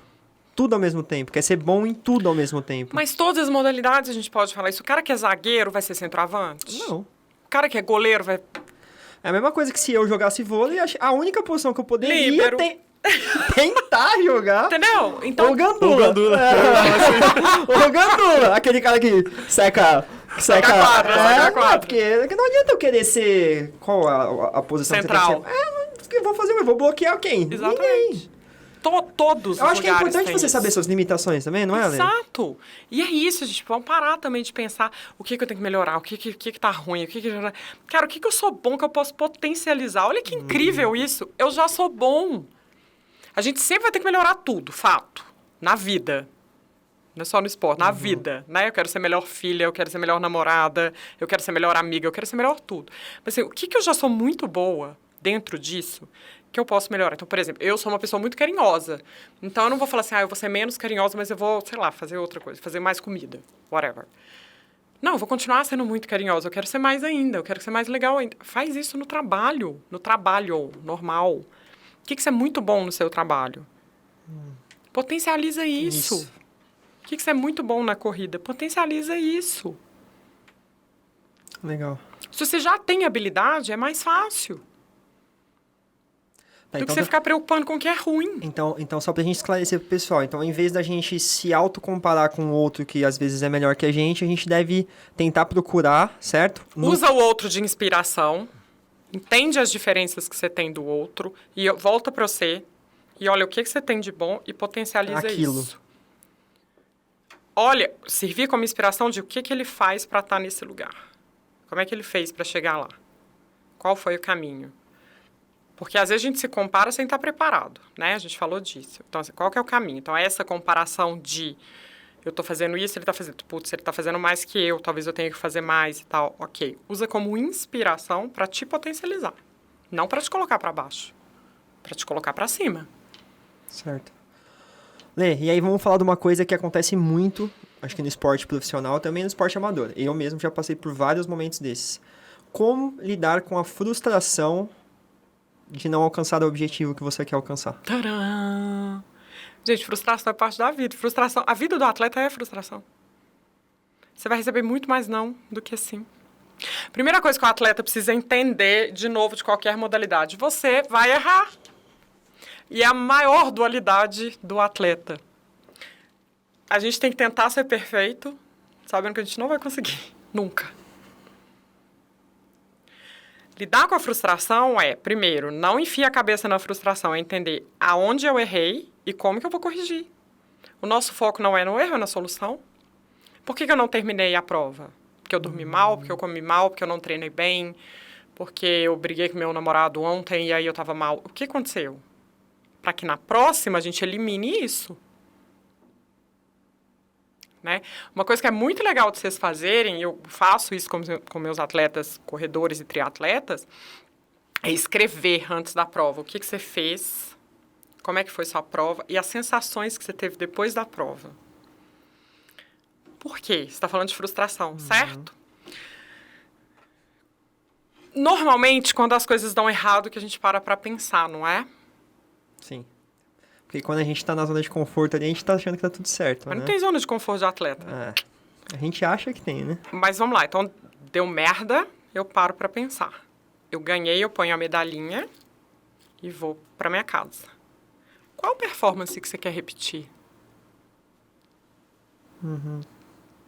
A: ao mesmo tempo, quer ser bom em tudo ao mesmo tempo.
C: Mas todas as modalidades a gente pode falar isso. O cara que é zagueiro vai ser centroavante?
A: Não.
C: O cara que é goleiro vai...
A: É a mesma coisa que se eu jogasse vôlei, a única posição que eu poderia
C: Líbero.
A: tentar jogar...
C: Entendeu? Então,
A: O Gandula. O Gandula. Aquele cara que seca
C: a quadra, seca a quadra.
A: Porque não adianta eu querer ser... Qual a posição
C: Central.
A: que você tem que ser? Eu vou fazer, eu vou bloquear quem?
C: Exatamente.
A: Ninguém.
C: Todos
A: Eu
C: os
A: acho que é
C: lugares
A: importante
C: têm
A: você
C: isso.
A: saber suas limitações também, não é, Lê?
C: Exato. E é isso, gente. Vamos parar também de pensar o que eu tenho que melhorar, o que tá ruim, Cara, o que eu sou bom que eu posso potencializar? Olha que incrível isso. Eu já sou bom. A gente sempre vai ter que melhorar tudo, fato. Na vida. Não é só no esporte, na vida, né? Eu quero ser melhor filha, eu quero ser melhor namorada, eu quero ser melhor amiga, eu quero ser melhor tudo. Mas assim, o que eu já sou muito boa dentro disso que eu posso melhorar? Então, por exemplo, eu sou uma pessoa muito carinhosa. Então, eu não vou falar assim, eu vou ser menos carinhosa, mas eu vou, sei lá, fazer outra coisa, fazer mais comida, whatever. Não, eu vou continuar sendo muito carinhosa, eu quero ser mais ainda, eu quero ser mais legal ainda. Faz isso no trabalho normal. O que você é muito bom no seu trabalho? Potencializa isso. O que você é muito bom na corrida? Potencializa isso.
A: Legal.
C: Se você já tem habilidade, é mais fácil.
A: Tá,
C: do que você ficar preocupando com o que é ruim.
A: Então, só pra gente esclarecer pro pessoal, então, em vez da gente se autocomparar com o outro que às vezes é melhor que a gente deve tentar procurar, certo?
C: Usa o outro de inspiração, entende as diferenças que você tem do outro e volta pra você e olha o que você tem de bom e potencializa
A: Aquilo.
C: isso. olha, servir como inspiração de o que ele faz para estar nesse lugar. Como é que ele fez para chegar lá? Qual foi o caminho? Porque às vezes a gente se compara sem estar preparado, né? A gente falou disso. Então, assim, qual que é o caminho? Então, essa comparação de eu estou fazendo isso, ele está fazendo, putz, ele está fazendo mais que eu, talvez eu tenha que fazer mais e tal. Ok. Usa como inspiração para te potencializar. Não para te colocar para baixo. Para te colocar para cima.
A: Certo. Lê, e aí vamos falar de uma coisa que acontece muito, acho que no esporte profissional, também no esporte amador. Eu mesmo já passei por vários momentos desses. Como lidar com a frustração de não alcançar o objetivo que você quer alcançar?
C: Tcharam! Gente, frustração é parte da vida. Frustração, a vida do atleta é frustração. Você vai receber muito mais não do que sim. Primeira coisa que o atleta precisa entender, de novo, de qualquer modalidade, você vai errar. E é a maior dualidade do atleta. A gente tem que tentar ser perfeito, sabendo que a gente não vai conseguir. Nunca. Lidar com a frustração é, primeiro, não enfia a cabeça na frustração, é entender aonde eu errei e como que eu vou corrigir. O nosso foco não é no erro, é na solução. Por que eu não terminei a prova? Porque eu dormi mal, porque eu comi mal, porque eu não treinei bem, porque eu briguei com meu namorado ontem e aí eu estava mal. O que aconteceu? Para que na próxima a gente elimine isso. Né? Uma coisa que é muito legal de vocês fazerem, eu faço isso com meus atletas, corredores e triatletas, é escrever antes da prova. O que você fez, como é que foi sua prova e as sensações que você teve depois da prova. Por quê? Você está falando de frustração, certo? Normalmente, quando as coisas dão errado, que a gente para pensar, não é?
A: Sim. Porque quando a gente tá na zona de conforto ali, a gente tá achando que tá tudo certo,
C: Mas
A: né?
C: não tem zona de conforto de atleta.
A: A gente acha que tem, né?
C: Mas vamos lá. Então, deu merda, eu paro para pensar. Eu ganhei, eu ponho a medalhinha e vou para minha casa. Qual performance que você quer repetir?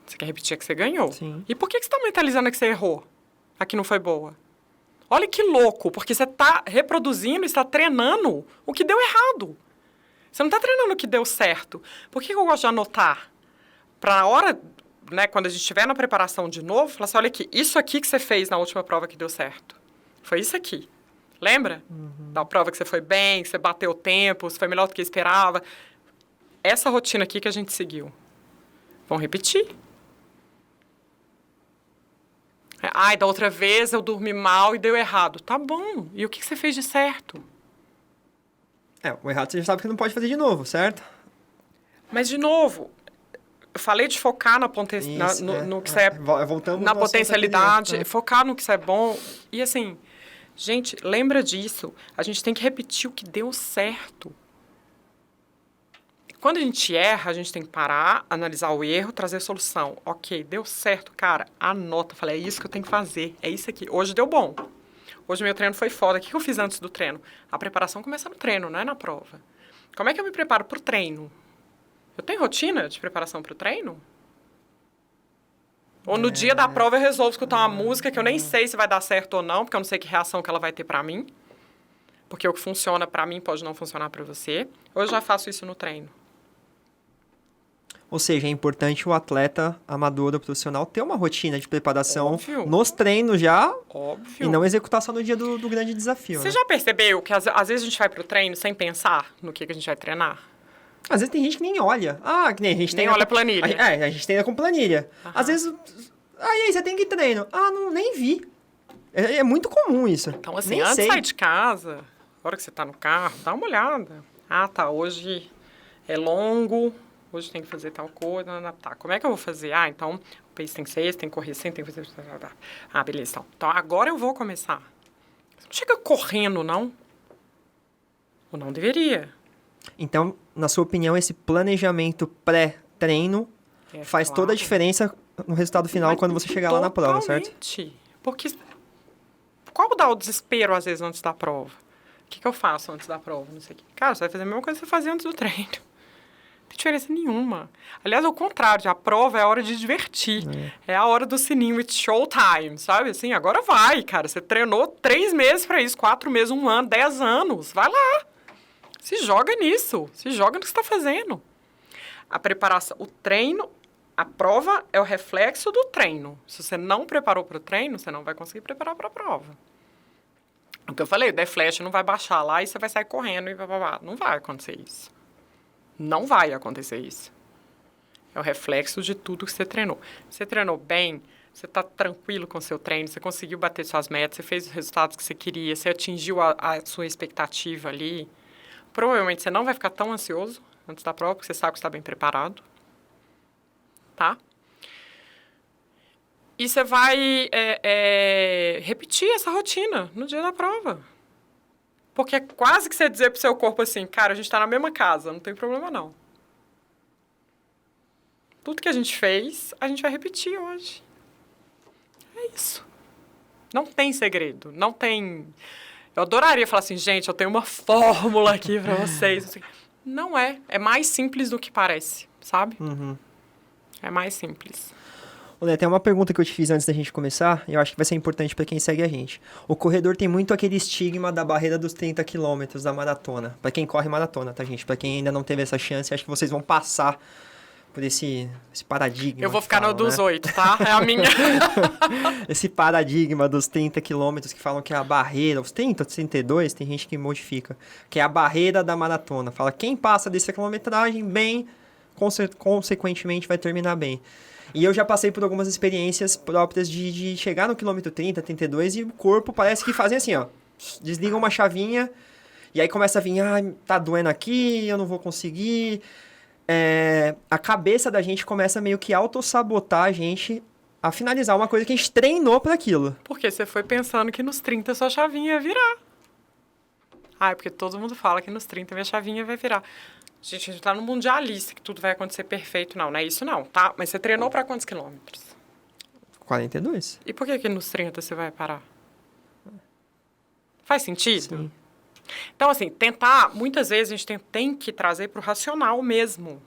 C: Você quer repetir a que você ganhou?
A: Sim.
C: E por que você está mentalizando a que você errou? A que não foi boa? Olha que louco, porque você está reproduzindo, está treinando o que deu errado. Você não está treinando o que deu certo. Por que eu gosto de anotar? Para a hora, né, quando a gente estiver na preparação de novo, falar assim, olha aqui, isso aqui que você fez na última prova que deu certo. Foi isso aqui. Lembra? Da prova que você foi bem, que você bateu o tempo, você foi melhor do que esperava. Essa rotina aqui que a gente seguiu. Vamos repetir. Ai, da outra vez eu dormi mal e deu errado. Tá bom. E o que você fez de certo?
A: O errado você já sabe que não pode fazer de novo, certo?
C: Mas, de novo, eu falei de focar no que você é...
A: Voltamos
C: na
A: no assunto
C: potencialidade,
A: anterior, né?
C: focar no que você é bom. E, assim, gente, lembra disso. A gente tem que repetir o que deu certo. Quando a gente erra, a gente tem que parar, analisar o erro, trazer solução. Ok, deu certo, cara, anota. Falei, é isso que eu tenho que fazer, é isso aqui. Hoje deu bom. Hoje meu treino foi foda. O que eu fiz antes do treino? A preparação começa no treino, não é na prova. Como é que eu me preparo para o treino? Eu tenho rotina de preparação para o treino? Ou no dia da prova eu resolvo escutar uma música que eu nem sei se vai dar certo ou não, porque eu não sei que reação que ela vai ter para mim. Porque o que funciona para mim pode não funcionar para você. Ou eu já faço isso no treino.
A: Ou seja, é importante o atleta amador ou profissional ter uma rotina de preparação
C: Óbvio.
A: nos treinos já
C: Óbvio.
A: e não executar só no dia do grande desafio.
C: Você
A: né?
C: já percebeu que às vezes a gente vai pro treino sem pensar no que a gente vai treinar?
A: Às vezes tem gente que nem olha. Que nem a gente
C: Nem
A: treina
C: olha a
A: com-
C: planilha.
A: A gente treina com planilha.
C: Aham.
A: Às vezes... e aí, você tem que treino? Não, nem vi. É muito comum isso.
C: Então, assim,
A: Nem
C: antes de
A: sei.
C: sair de casa, na hora que você tá no carro, dá uma olhada. Tá, hoje é longo, hoje tem que fazer tal coisa. Tá, como é que eu vou fazer? Então, o pace tem que ser esse, tem que correr assim, tem que fazer... beleza. Então, agora eu vou começar. Você não chega correndo, não? Ou não deveria.
A: Então, na sua opinião, esse planejamento pré-treino faz
C: claro.
A: toda a diferença no resultado final
C: Mas
A: quando você chegar lá na prova, certo?
C: totalmente. Porque qual dá o desespero, às vezes, antes da prova? O que eu faço antes da prova? Não sei o quê. Cara, você vai fazer a mesma coisa que você fazia antes do treino. Não tem diferença nenhuma. Aliás, ao contrário, a prova é a hora de divertir. É a hora do sininho, it's showtime, sabe? Assim, agora vai, cara. Você treinou 3 meses pra isso, 4 meses, 1 ano, 10 anos. Vai lá. Se joga nisso. Se joga no que você está fazendo. A preparação, o treino A prova é o reflexo do treino. Se você não preparou para o treino, você não vai conseguir preparar para a prova. O que eu falei, o The Flash não vai baixar lá e você vai sair correndo e blá. Não vai acontecer isso. Não vai acontecer isso. É o reflexo de tudo que você treinou. Você treinou bem, você está tranquilo com o seu treino, você conseguiu bater suas metas, você fez os resultados que você queria, você atingiu a sua expectativa ali. Provavelmente você não vai ficar tão ansioso antes da prova, porque você sabe que está bem preparado. Tá? E você vai repetir essa rotina no dia da prova. Porque é quase que você dizer pro seu corpo assim, cara, a gente tá na mesma casa, não tem problema não. Tudo que a gente fez, a gente vai repetir hoje. É isso. Não tem segredo, não tem... Eu adoraria falar assim, gente, eu tenho uma fórmula aqui pra vocês. Não é. É mais simples do que parece, sabe?
A: Uhum.
C: É mais simples.
A: Olha, tem uma pergunta que eu te fiz antes da gente começar, e eu acho que vai ser importante para quem segue a gente. O corredor tem muito aquele estigma da barreira dos 30 quilômetros da maratona. Para quem corre maratona, tá, gente? Para quem ainda não teve essa chance, acho que vocês vão passar por esse paradigma.
C: Eu vou ficar
A: falam,
C: no dos
A: né?
C: 8, tá? É a minha.
A: Esse paradigma dos 30 quilômetros que falam que é a barreira, os 30, 32, tem gente que modifica, que é a barreira da maratona. Fala, quem passa dessa quilometragem bem, consequentemente vai terminar bem. E eu já passei por algumas experiências próprias de chegar no quilômetro 30, 32 e o corpo parece que fazem assim, ó. Desliga uma chavinha e aí começa a vir, tá doendo aqui, eu não vou conseguir. A cabeça da gente começa meio que a autossabotar a gente a finalizar uma coisa que a gente treinou para aquilo.
C: Porque você foi pensando que nos 30 sua chavinha ia virar. É porque todo mundo fala que nos 30 minha chavinha vai virar. Gente, a gente tá no mundialista, que tudo vai acontecer perfeito. Não é isso não, tá? Mas você treinou para quantos quilômetros?
A: 42.
C: E por que nos 30 você vai parar? Faz sentido?
A: Sim.
C: Então, assim, tentar... Muitas vezes a gente tem que trazer pro racional mesmo.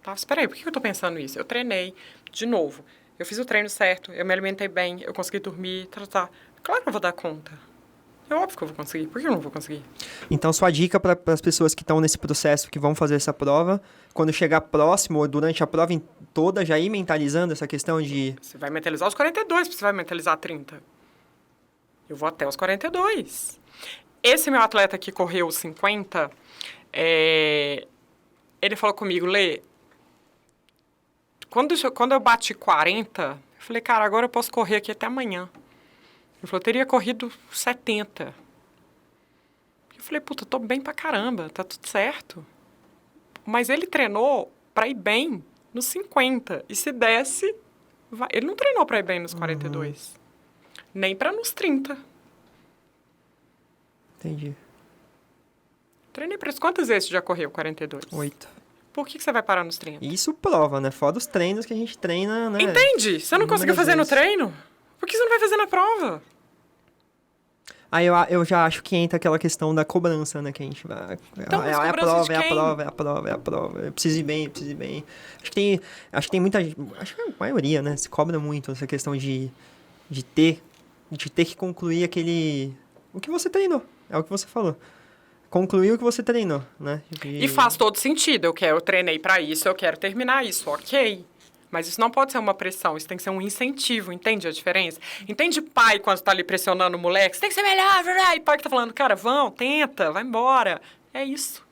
C: Tá? Espera aí, por que eu tô pensando isso? Eu treinei, de novo. Eu fiz o treino certo, eu me alimentei bem, eu consegui dormir, tá. Claro que eu vou dar conta. É óbvio que eu vou conseguir. Por que eu não vou conseguir?
A: Então, sua dica para as pessoas que estão nesse processo, que vão fazer essa prova, quando chegar próximo ou durante a prova toda, já ir mentalizando essa questão de...
C: Você vai mentalizar os 42, você vai mentalizar 30. Eu vou até os 42. Esse meu atleta que correu os 50, ele falou comigo, Lê, quando eu bati 40, eu falei, cara, agora eu posso correr aqui até amanhã. Ele falou, eu teria corrido 70. Eu falei, puta, tô bem pra caramba, tá tudo certo. Mas ele treinou pra ir bem nos 50. E se desse, ele não treinou pra ir bem nos 42. Nem pra nos 30.
A: Entendi.
C: Treinei pra isso. Quantas vezes você já correu 42?
A: 8.
C: Por que você vai parar nos 30?
A: Isso prova, né? Fora os treinos que a gente treina, né?
C: Entende? Você não conseguiu fazer no treino? Por que você não vai fazer na prova?
A: Aí eu já acho que entra aquela questão da cobrança, né? Que a gente vai...
C: Então,
A: é a prova, é a prova. Eu preciso ir bem. Acho que tem muita... Acho que a maioria, né? Se cobra muito essa questão de ter que concluir aquele... O que você treinou. É o que você falou. Concluir o que você treinou, né?
C: E faz todo sentido. Eu treinei pra isso, eu quero terminar isso, ok. Mas isso não pode ser uma pressão, isso tem que ser um incentivo, entende a diferença? Entende pai quando tá ali pressionando o moleque? Você tem que ser melhor, e pai que tá falando, cara, tenta, vai embora. É isso.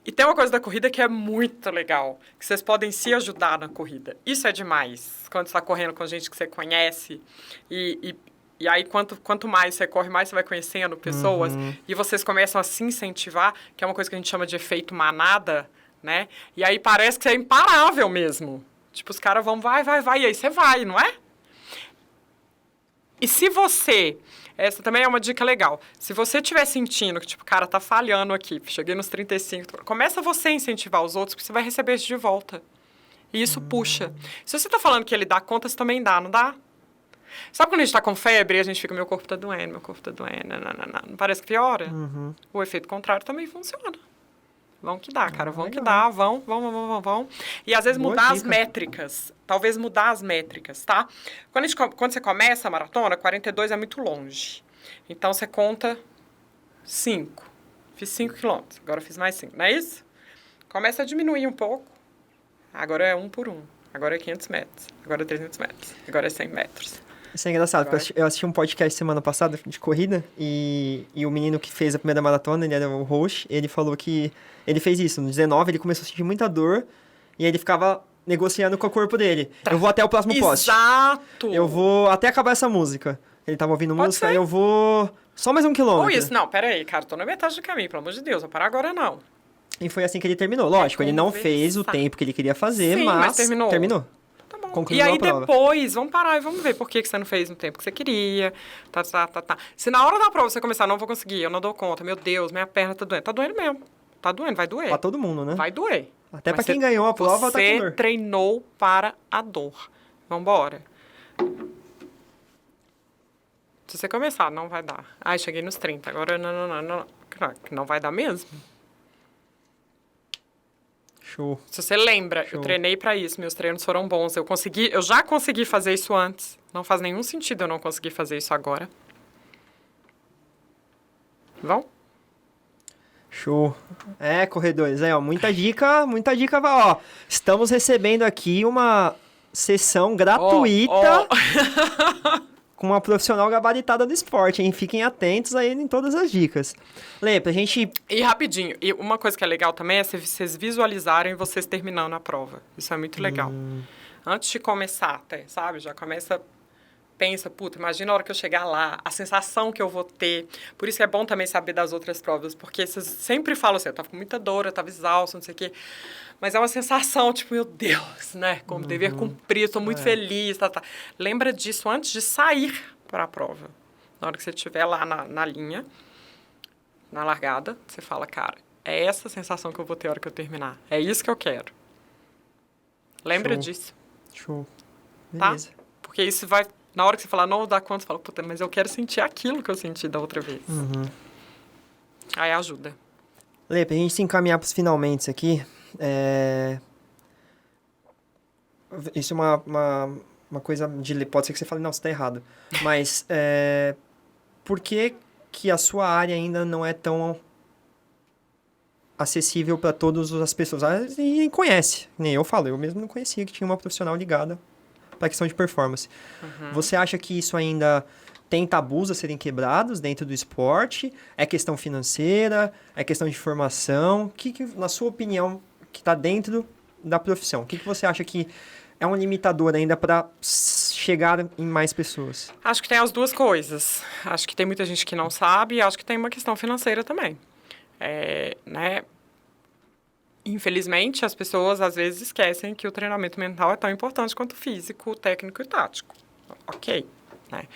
C: E tem uma coisa da corrida que é muito legal, que vocês podem se ajudar na corrida. Isso é demais, quando você tá correndo com gente que você conhece e aí, quanto mais você corre, mais você vai conhecendo pessoas. E vocês começam a se incentivar, que é uma coisa que a gente chama de efeito manada, né? E aí parece que você é imparável mesmo. Tipo, os caras vão, vai. E aí você vai, não é? E se você... Essa também é uma dica legal. Se você estiver sentindo que, tipo, cara, tá falhando aqui, cheguei nos 35, começa você a incentivar os outros, porque você vai receber isso de volta. E isso puxa. Se você tá falando que ele dá conta, você também dá, não dá? Sabe quando a gente tá com febre e a gente fica, meu corpo tá doendo, não parece que piora? O efeito contrário também funciona. Vão que dá, cara, vão que dá, vão. E às vezes mudar as métricas, talvez mudar as métricas, tá? Quando você começa a maratona, 42 é muito longe. Então você conta 5. Fiz 5 quilômetros, agora eu fiz mais 5, não é isso? Começa a diminuir um pouco. Agora é 1 por 1. Agora é 500 metros. Agora é 300 metros. Agora é 100 metros.
A: Isso é engraçado, porque eu assisti um podcast semana passada de corrida e o menino que fez a primeira maratona, ele era o host, ele falou que ele fez isso. No 19 ele começou a sentir muita dor e aí ele ficava negociando com o corpo dele. Eu vou até o próximo poste.
C: Exato!
A: Eu vou até acabar essa música. Ele tava ouvindo música, aí eu vou só mais 1 quilômetro.
C: Ou isso, não, pera aí, cara, tô na metade do caminho, pelo amor de Deus, não parar agora não.
A: E foi assim que ele terminou. Lógico, ele não fez o tempo que ele queria fazer,
C: Sim, mas terminou.
A: Tá
C: bom.
A: Concluiu
C: E aí
A: a prova.
C: depois, vamos parar e vamos ver por que você não fez no tempo que você queria. Tá. Se na hora da prova você começar, não vou conseguir, eu não dou conta, meu Deus, minha perna tá doendo. Tá doendo mesmo. Tá doendo, vai doer.
A: Pra todo mundo, né?
C: Vai doer.
A: Até
C: Mas
A: pra quem ganhou a prova, tá com
C: Você
A: dor.
C: treinou para a dor. Vambora. Se você começar, não vai dar. Ai, cheguei nos 30, agora não vai dar mesmo.
A: Show.
C: Se você lembra,
A: Show.
C: eu treinei pra isso, meus treinos foram bons, eu já consegui fazer isso antes. Não faz nenhum sentido eu não conseguir fazer isso agora. Vão?
A: Show. Corredores, ó, muita dica, ó. Estamos recebendo aqui uma sessão gratuita com uma profissional gabaritada do esporte, hein? Fiquem atentos aí em todas as dicas. Lê, pra gente...
C: E rapidinho, e uma coisa que é legal também é vocês visualizarem vocês terminando a prova. Isso é muito legal. Antes de começar até, sabe? Já começa... Pensa, puta, imagina a hora que eu chegar lá, a sensação que eu vou ter. Por isso é bom também saber das outras provas, porque vocês sempre falam assim, eu tava com muita dor, eu tava exausto, não sei o quê. Mas é uma sensação, tipo, meu Deus, né? Como dever cumprir, eu tô muito feliz, tá. Lembra disso antes de sair para a prova. Na hora que você estiver lá na linha, na largada, você fala, cara, é essa sensação que eu vou ter a hora que eu terminar. É isso que eu quero. Lembra
A: Show.
C: disso.
A: Show.
C: Tá?
A: Beleza.
C: Porque isso vai... Na hora que você falar, não dá conta, você fala, puta, mas eu quero sentir aquilo que eu senti da outra vez. Aí ajuda.
A: Lê, pra gente se encaminhar pros finalmente aqui, isso é uma coisa de... Pode ser que você fale, não, você tá errado. Mas por que a sua área ainda não é tão acessível para todas as pessoas? Ninguém conhece, nem eu falo. Eu mesmo não conhecia que tinha uma profissional ligada para a questão de performance. Você acha que isso ainda tem tabus a serem quebrados dentro do esporte? É questão financeira? É questão de formação? Que na sua opinião, que está dentro da profissão, o que você acha que é um limitador ainda para chegar em mais pessoas?
C: Acho que tem as duas coisas. Acho que tem muita gente que não sabe e acho que tem uma questão financeira também. Né? Infelizmente, as pessoas às vezes esquecem que o treinamento mental é tão importante quanto o físico, o técnico e o tático. Ok. Né?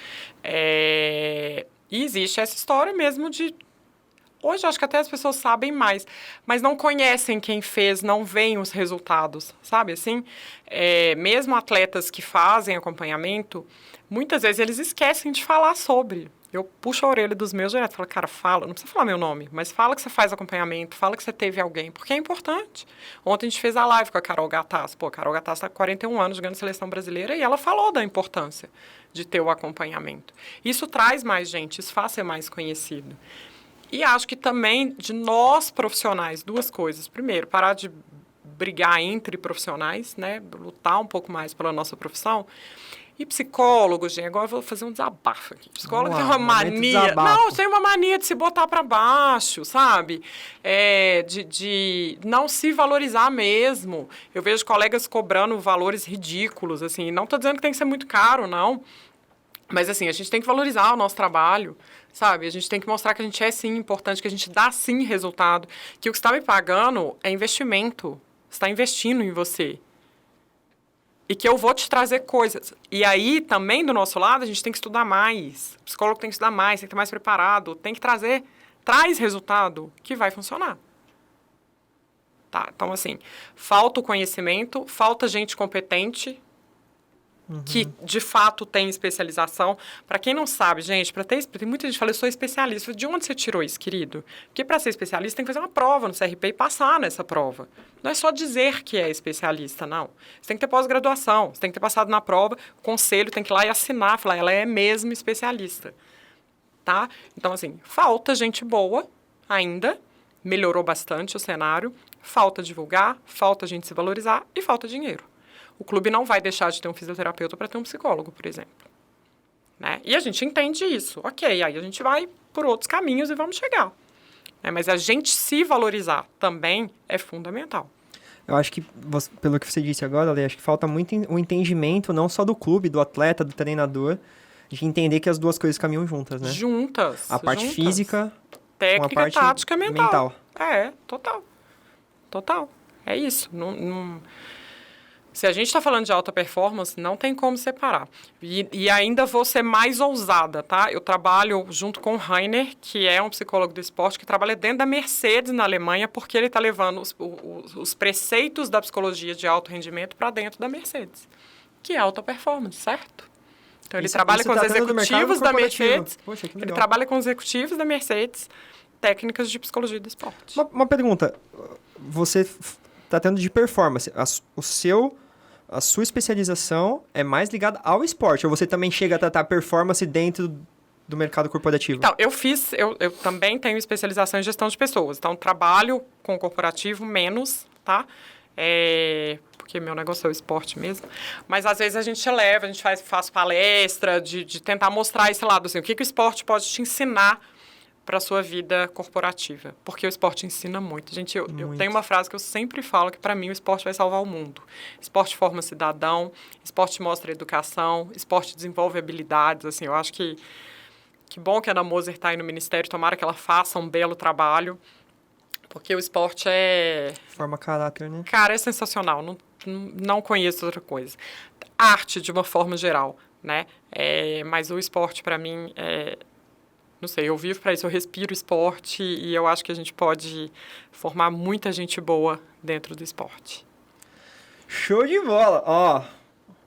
C: E existe essa história mesmo de... Hoje, acho que até as pessoas sabem mais, mas não conhecem quem fez, não veem os resultados, sabe? Assim, mesmo atletas que fazem acompanhamento, muitas vezes eles esquecem de falar sobre. Eu puxo a orelha dos meus direto, falo, cara, fala, não precisa falar meu nome, mas fala que você faz acompanhamento, fala que você teve alguém, porque é importante. Ontem a gente fez a live com a Carol Gattas. Pô, a Carol Gattas está com 41 anos jogando seleção brasileira e ela falou da importância de ter o acompanhamento. Isso traz mais gente, isso faz ser mais conhecido. E acho que também de nós profissionais, duas coisas. Primeiro, parar de brigar entre profissionais, né? Lutar um pouco mais pela nossa profissão. E psicólogos, gente, agora eu vou fazer um desabafo aqui. Psicólogo tem uma mania... Não, tem uma mania de se botar para baixo, sabe? De não se valorizar mesmo. Eu vejo colegas cobrando valores ridículos, assim. Não estou dizendo que tem que ser muito caro, não. Mas, assim, a gente tem que valorizar o nosso trabalho, sabe? A gente tem que mostrar que a gente é, sim, importante, que a gente dá, sim, resultado. Que o que você está me pagando é investimento. Você está investindo em você. E que eu vou te trazer coisas. E aí, também, do nosso lado, a gente tem que estudar mais. O psicólogo tem que estudar mais, tem que estar mais preparado, tem que traz resultado que vai funcionar. Tá? Então, assim, falta o conhecimento, falta gente competente, que, de fato, tem especialização. Para quem não sabe, gente, tem muita gente que fala, eu sou especialista. De onde você tirou isso, querido? Porque para ser especialista tem que fazer uma prova no CRP e passar nessa prova. Não é só dizer que é especialista, não. Você tem que ter pós-graduação, você tem que ter passado na prova, o conselho tem que ir lá e assinar, falar, ela é mesmo especialista. Tá? Então, assim, falta gente boa ainda, melhorou bastante o cenário, falta divulgar, falta a gente se valorizar e falta dinheiro. O clube não vai deixar de ter um fisioterapeuta para ter um psicólogo, por exemplo. Né? E a gente entende isso. Ok, aí a gente vai por outros caminhos e vamos chegar. Mas a gente se valorizar também é fundamental.
A: Eu acho que, pelo que você disse agora, Lê, acho que falta muito o entendimento, não só do clube, do atleta, do treinador, de entender que as duas coisas caminham juntas, né?
C: Juntas.
A: A parte física
C: técnica,
A: com a parte
C: tática, mental. Total. Total. É isso. Se a gente está falando de alta performance, não tem como separar. E ainda vou ser mais ousada, tá? Eu trabalho junto com o Rainer, que é um psicólogo do esporte, que trabalha dentro da Mercedes, na Alemanha, porque ele está levando os preceitos da psicologia de alto rendimento para dentro da Mercedes, que é alta performance, certo? Então, ele trabalha com os executivos da Mercedes.
A: Poxa, que legal.
C: Ele trabalha com os executivos da Mercedes, técnicas de psicologia do esporte.
A: Uma pergunta. Você está tendo de performance. A sua especialização é mais ligada ao esporte? Ou você também chega a tratar performance dentro do mercado corporativo?
C: Então, eu também tenho especialização em gestão de pessoas. Então, trabalho com corporativo menos, tá? Porque meu negócio é o esporte mesmo. Mas, às vezes, a gente faz palestra de tentar mostrar esse lado, assim, o que o esporte pode te ensinar para a sua vida corporativa. Porque o esporte ensina muito. Gente, eu tenho uma frase que eu sempre falo, que para mim o esporte vai salvar o mundo. Esporte forma cidadão, esporte mostra educação, esporte desenvolve habilidades. Assim, eu acho que bom que a Ana Moser está aí no Ministério, tomara que ela faça um belo trabalho, porque o esporte
A: forma caráter, né?
C: Cara, é sensacional. Não conheço outra coisa. Arte, de uma forma geral, né? Mas o esporte, para mim, não sei, eu vivo para isso, eu respiro esporte e eu acho que a gente pode formar muita gente boa dentro do esporte.
A: Show de bola! Ó,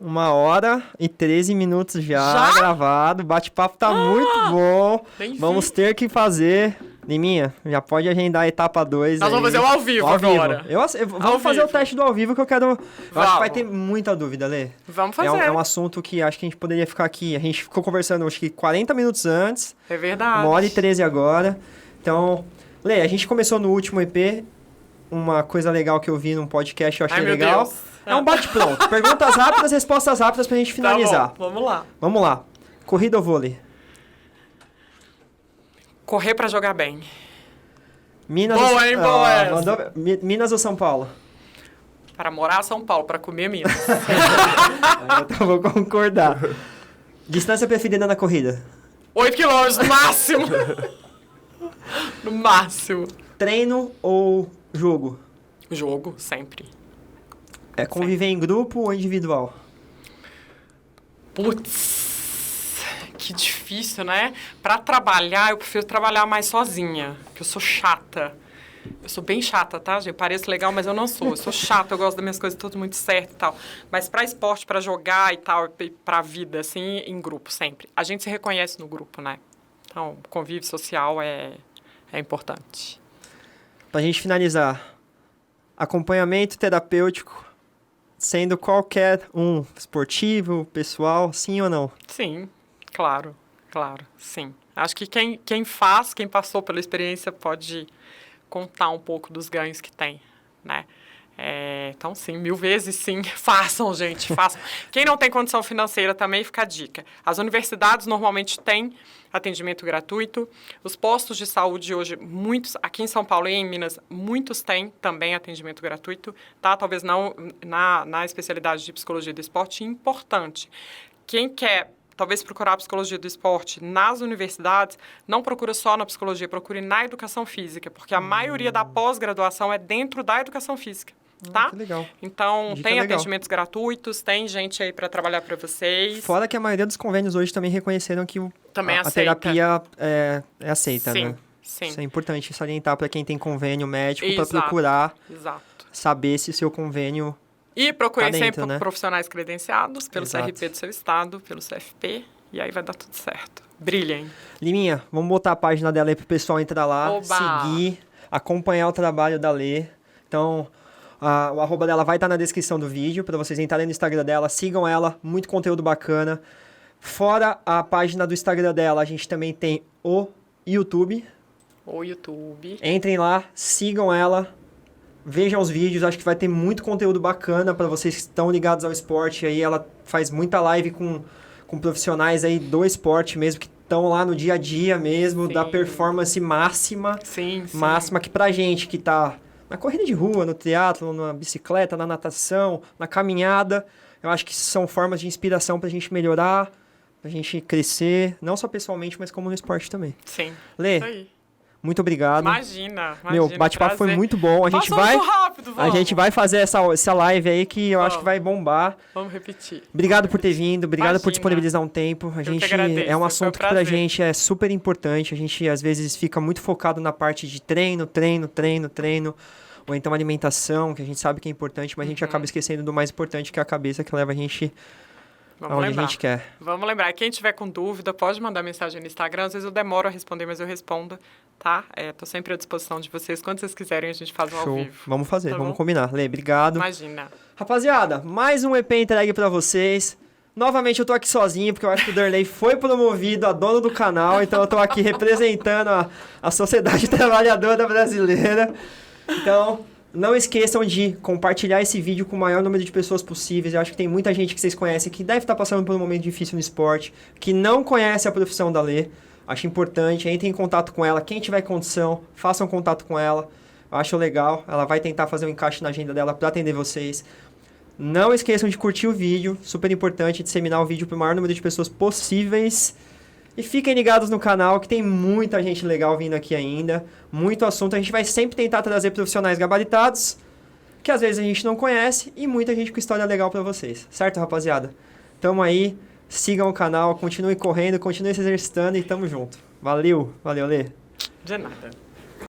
A: 1h13 já gravado, o bate-papo tá muito bom. Vamos ter que fazer... Liminha, já pode agendar a etapa 2.
C: Nós vamos fazer o ao vivo agora.
A: Vamos fazer o teste do ao vivo que eu quero... Eu acho que vai ter muita dúvida, Lê.
C: Vamos fazer.
A: É um assunto que acho que a gente poderia ficar aqui. A gente ficou conversando, acho que 40 minutos antes.
C: É verdade.
A: 1h13 agora. Então, Lê, a gente começou no último EP. Uma coisa legal que eu vi num podcast, eu achei legal. Deus. É um bate-pronto. Perguntas rápidas, respostas rápidas pra gente finalizar.
C: Tá bom,
A: vamos lá. Corrida ou vôlei?
C: Correr pra jogar bem.
A: Minas ou São Paulo?
C: Para morar São Paulo, para comer Minas.
A: Então vou concordar. Distância preferida na corrida?
C: 8 quilômetros, no máximo. No máximo.
A: Treino ou jogo?
C: Jogo, sempre.
A: Conviver em grupo ou individual?
C: Putz. Que difícil, né? Para trabalhar, eu prefiro trabalhar mais sozinha, porque eu sou chata. Eu sou bem chata, tá, gente? Pareço legal, mas eu não sou. Eu sou chata, eu gosto das minhas coisas tudo muito certo e tal. Mas para esporte, para jogar e tal, para vida, assim, em grupo, sempre. A gente se reconhece no grupo, né? Então, convívio social é importante.
A: Pra gente finalizar, acompanhamento terapêutico, sendo qualquer um, esportivo, pessoal, sim ou não?
C: Sim. Claro, sim. Acho que quem passou pela experiência pode contar um pouco dos ganhos que tem, né? Então, sim, 1000 vezes sim. Façam, gente, façam. Quem não tem condição financeira também, fica a dica. As universidades normalmente têm atendimento gratuito. Os postos de saúde hoje, muitos, aqui em São Paulo e em Minas, muitos têm também atendimento gratuito, tá? Talvez não na especialidade de psicologia do esporte, importante. Quem quer... talvez procurar a psicologia do esporte nas universidades, não procura só na psicologia, procure na educação física, porque a maioria da pós-graduação é dentro da educação física, tá?
A: Que legal.
C: Então,
A: Dica
C: tem
A: legal.
C: Atendimentos gratuitos, tem gente aí para trabalhar para vocês.
A: Fora que a maioria dos convênios hoje também reconheceram que a terapia é aceita, né?
C: Sim.
A: Isso é importante salientar para quem tem convênio médico, para procurar saber se o seu convênio...
C: E procurem sempre,
A: né?
C: Profissionais credenciados pelo CRP do seu estado, pelo CFP, e aí vai dar tudo certo. Brilhem.
A: Liminha, vamos botar a página dela aí pro pessoal entrar lá, seguir, acompanhar o trabalho da Lê. Então, o arroba dela vai estar na descrição do vídeo, para vocês entrarem no Instagram dela, sigam ela, muito conteúdo bacana. Fora a página do Instagram dela, a gente também tem o YouTube,
C: ou YouTube.
A: Entrem lá, sigam ela, vejam os vídeos, acho que vai ter muito conteúdo bacana para vocês que estão ligados ao esporte. Aí ela faz muita live com profissionais aí do esporte mesmo, que estão lá no dia a dia mesmo, da performance máxima.
C: Sim.
A: Máxima que pra gente que tá na corrida de rua, no triatlo, na bicicleta, na natação, na caminhada, eu acho que são formas de inspiração pra gente melhorar, pra gente crescer, não só pessoalmente, mas como no esporte também.
C: Sim.
A: Lê,
C: Isso aí.
A: muito obrigado.
C: Imagina.
A: Meu, o bate-papo foi muito bom. A gente vai,
C: rápido,
A: a gente vai fazer essa live aí que eu acho que vai bombar.
C: Vamos repetir.
A: Obrigado por ter vindo, obrigado por
C: Imagina.
A: disponibilizar um tempo. A gente
C: agradeço,
A: é um
C: foi um
A: assunto que pra
C: prazer.
A: gente é super importante. A gente às vezes fica muito focado na parte de treino, ou então alimentação, que a gente sabe que é importante, mas a gente acaba esquecendo do mais importante, que é a cabeça, que leva a gente aonde a gente quer.
C: Vamos lembrar. Quem tiver com dúvida, pode mandar mensagem no Instagram. Às vezes eu demoro a responder, mas eu respondo, tá? Tô sempre à disposição de vocês. Quando vocês quiserem, a gente faz um ao
A: Show.
C: vivo.
A: Vamos fazer,
C: Tá
A: vamos
C: bom?
A: combinar. Lê, obrigado.
C: Imagina.
A: Rapaziada, mais um EP entregue pra vocês. Novamente eu tô aqui sozinho, porque eu acho que o Darley foi promovido a dono do canal, então eu tô aqui representando a sociedade trabalhadora brasileira. Então, não esqueçam de compartilhar esse vídeo com o maior número de pessoas possíveis. Eu acho que tem muita gente que vocês conhecem que deve estar passando por um momento difícil no esporte, que não conhece a profissão da Lê. Acho importante, entrem em contato com ela. Quem tiver condição, façam contato com ela. Eu acho legal, ela vai tentar fazer um encaixe na agenda dela para atender vocês. Não esqueçam de curtir o vídeo, super importante, disseminar o vídeo para o maior número de pessoas possíveis. E fiquem ligados no canal, que tem muita gente legal vindo aqui ainda, muito assunto. A gente vai sempre tentar trazer profissionais gabaritados, que às vezes a gente não conhece, e muita gente com história legal para vocês. Certo, rapaziada? Tamo aí, sigam o canal, continuem correndo, continuem se exercitando e tamo junto. Valeu, Lê.
C: De nada.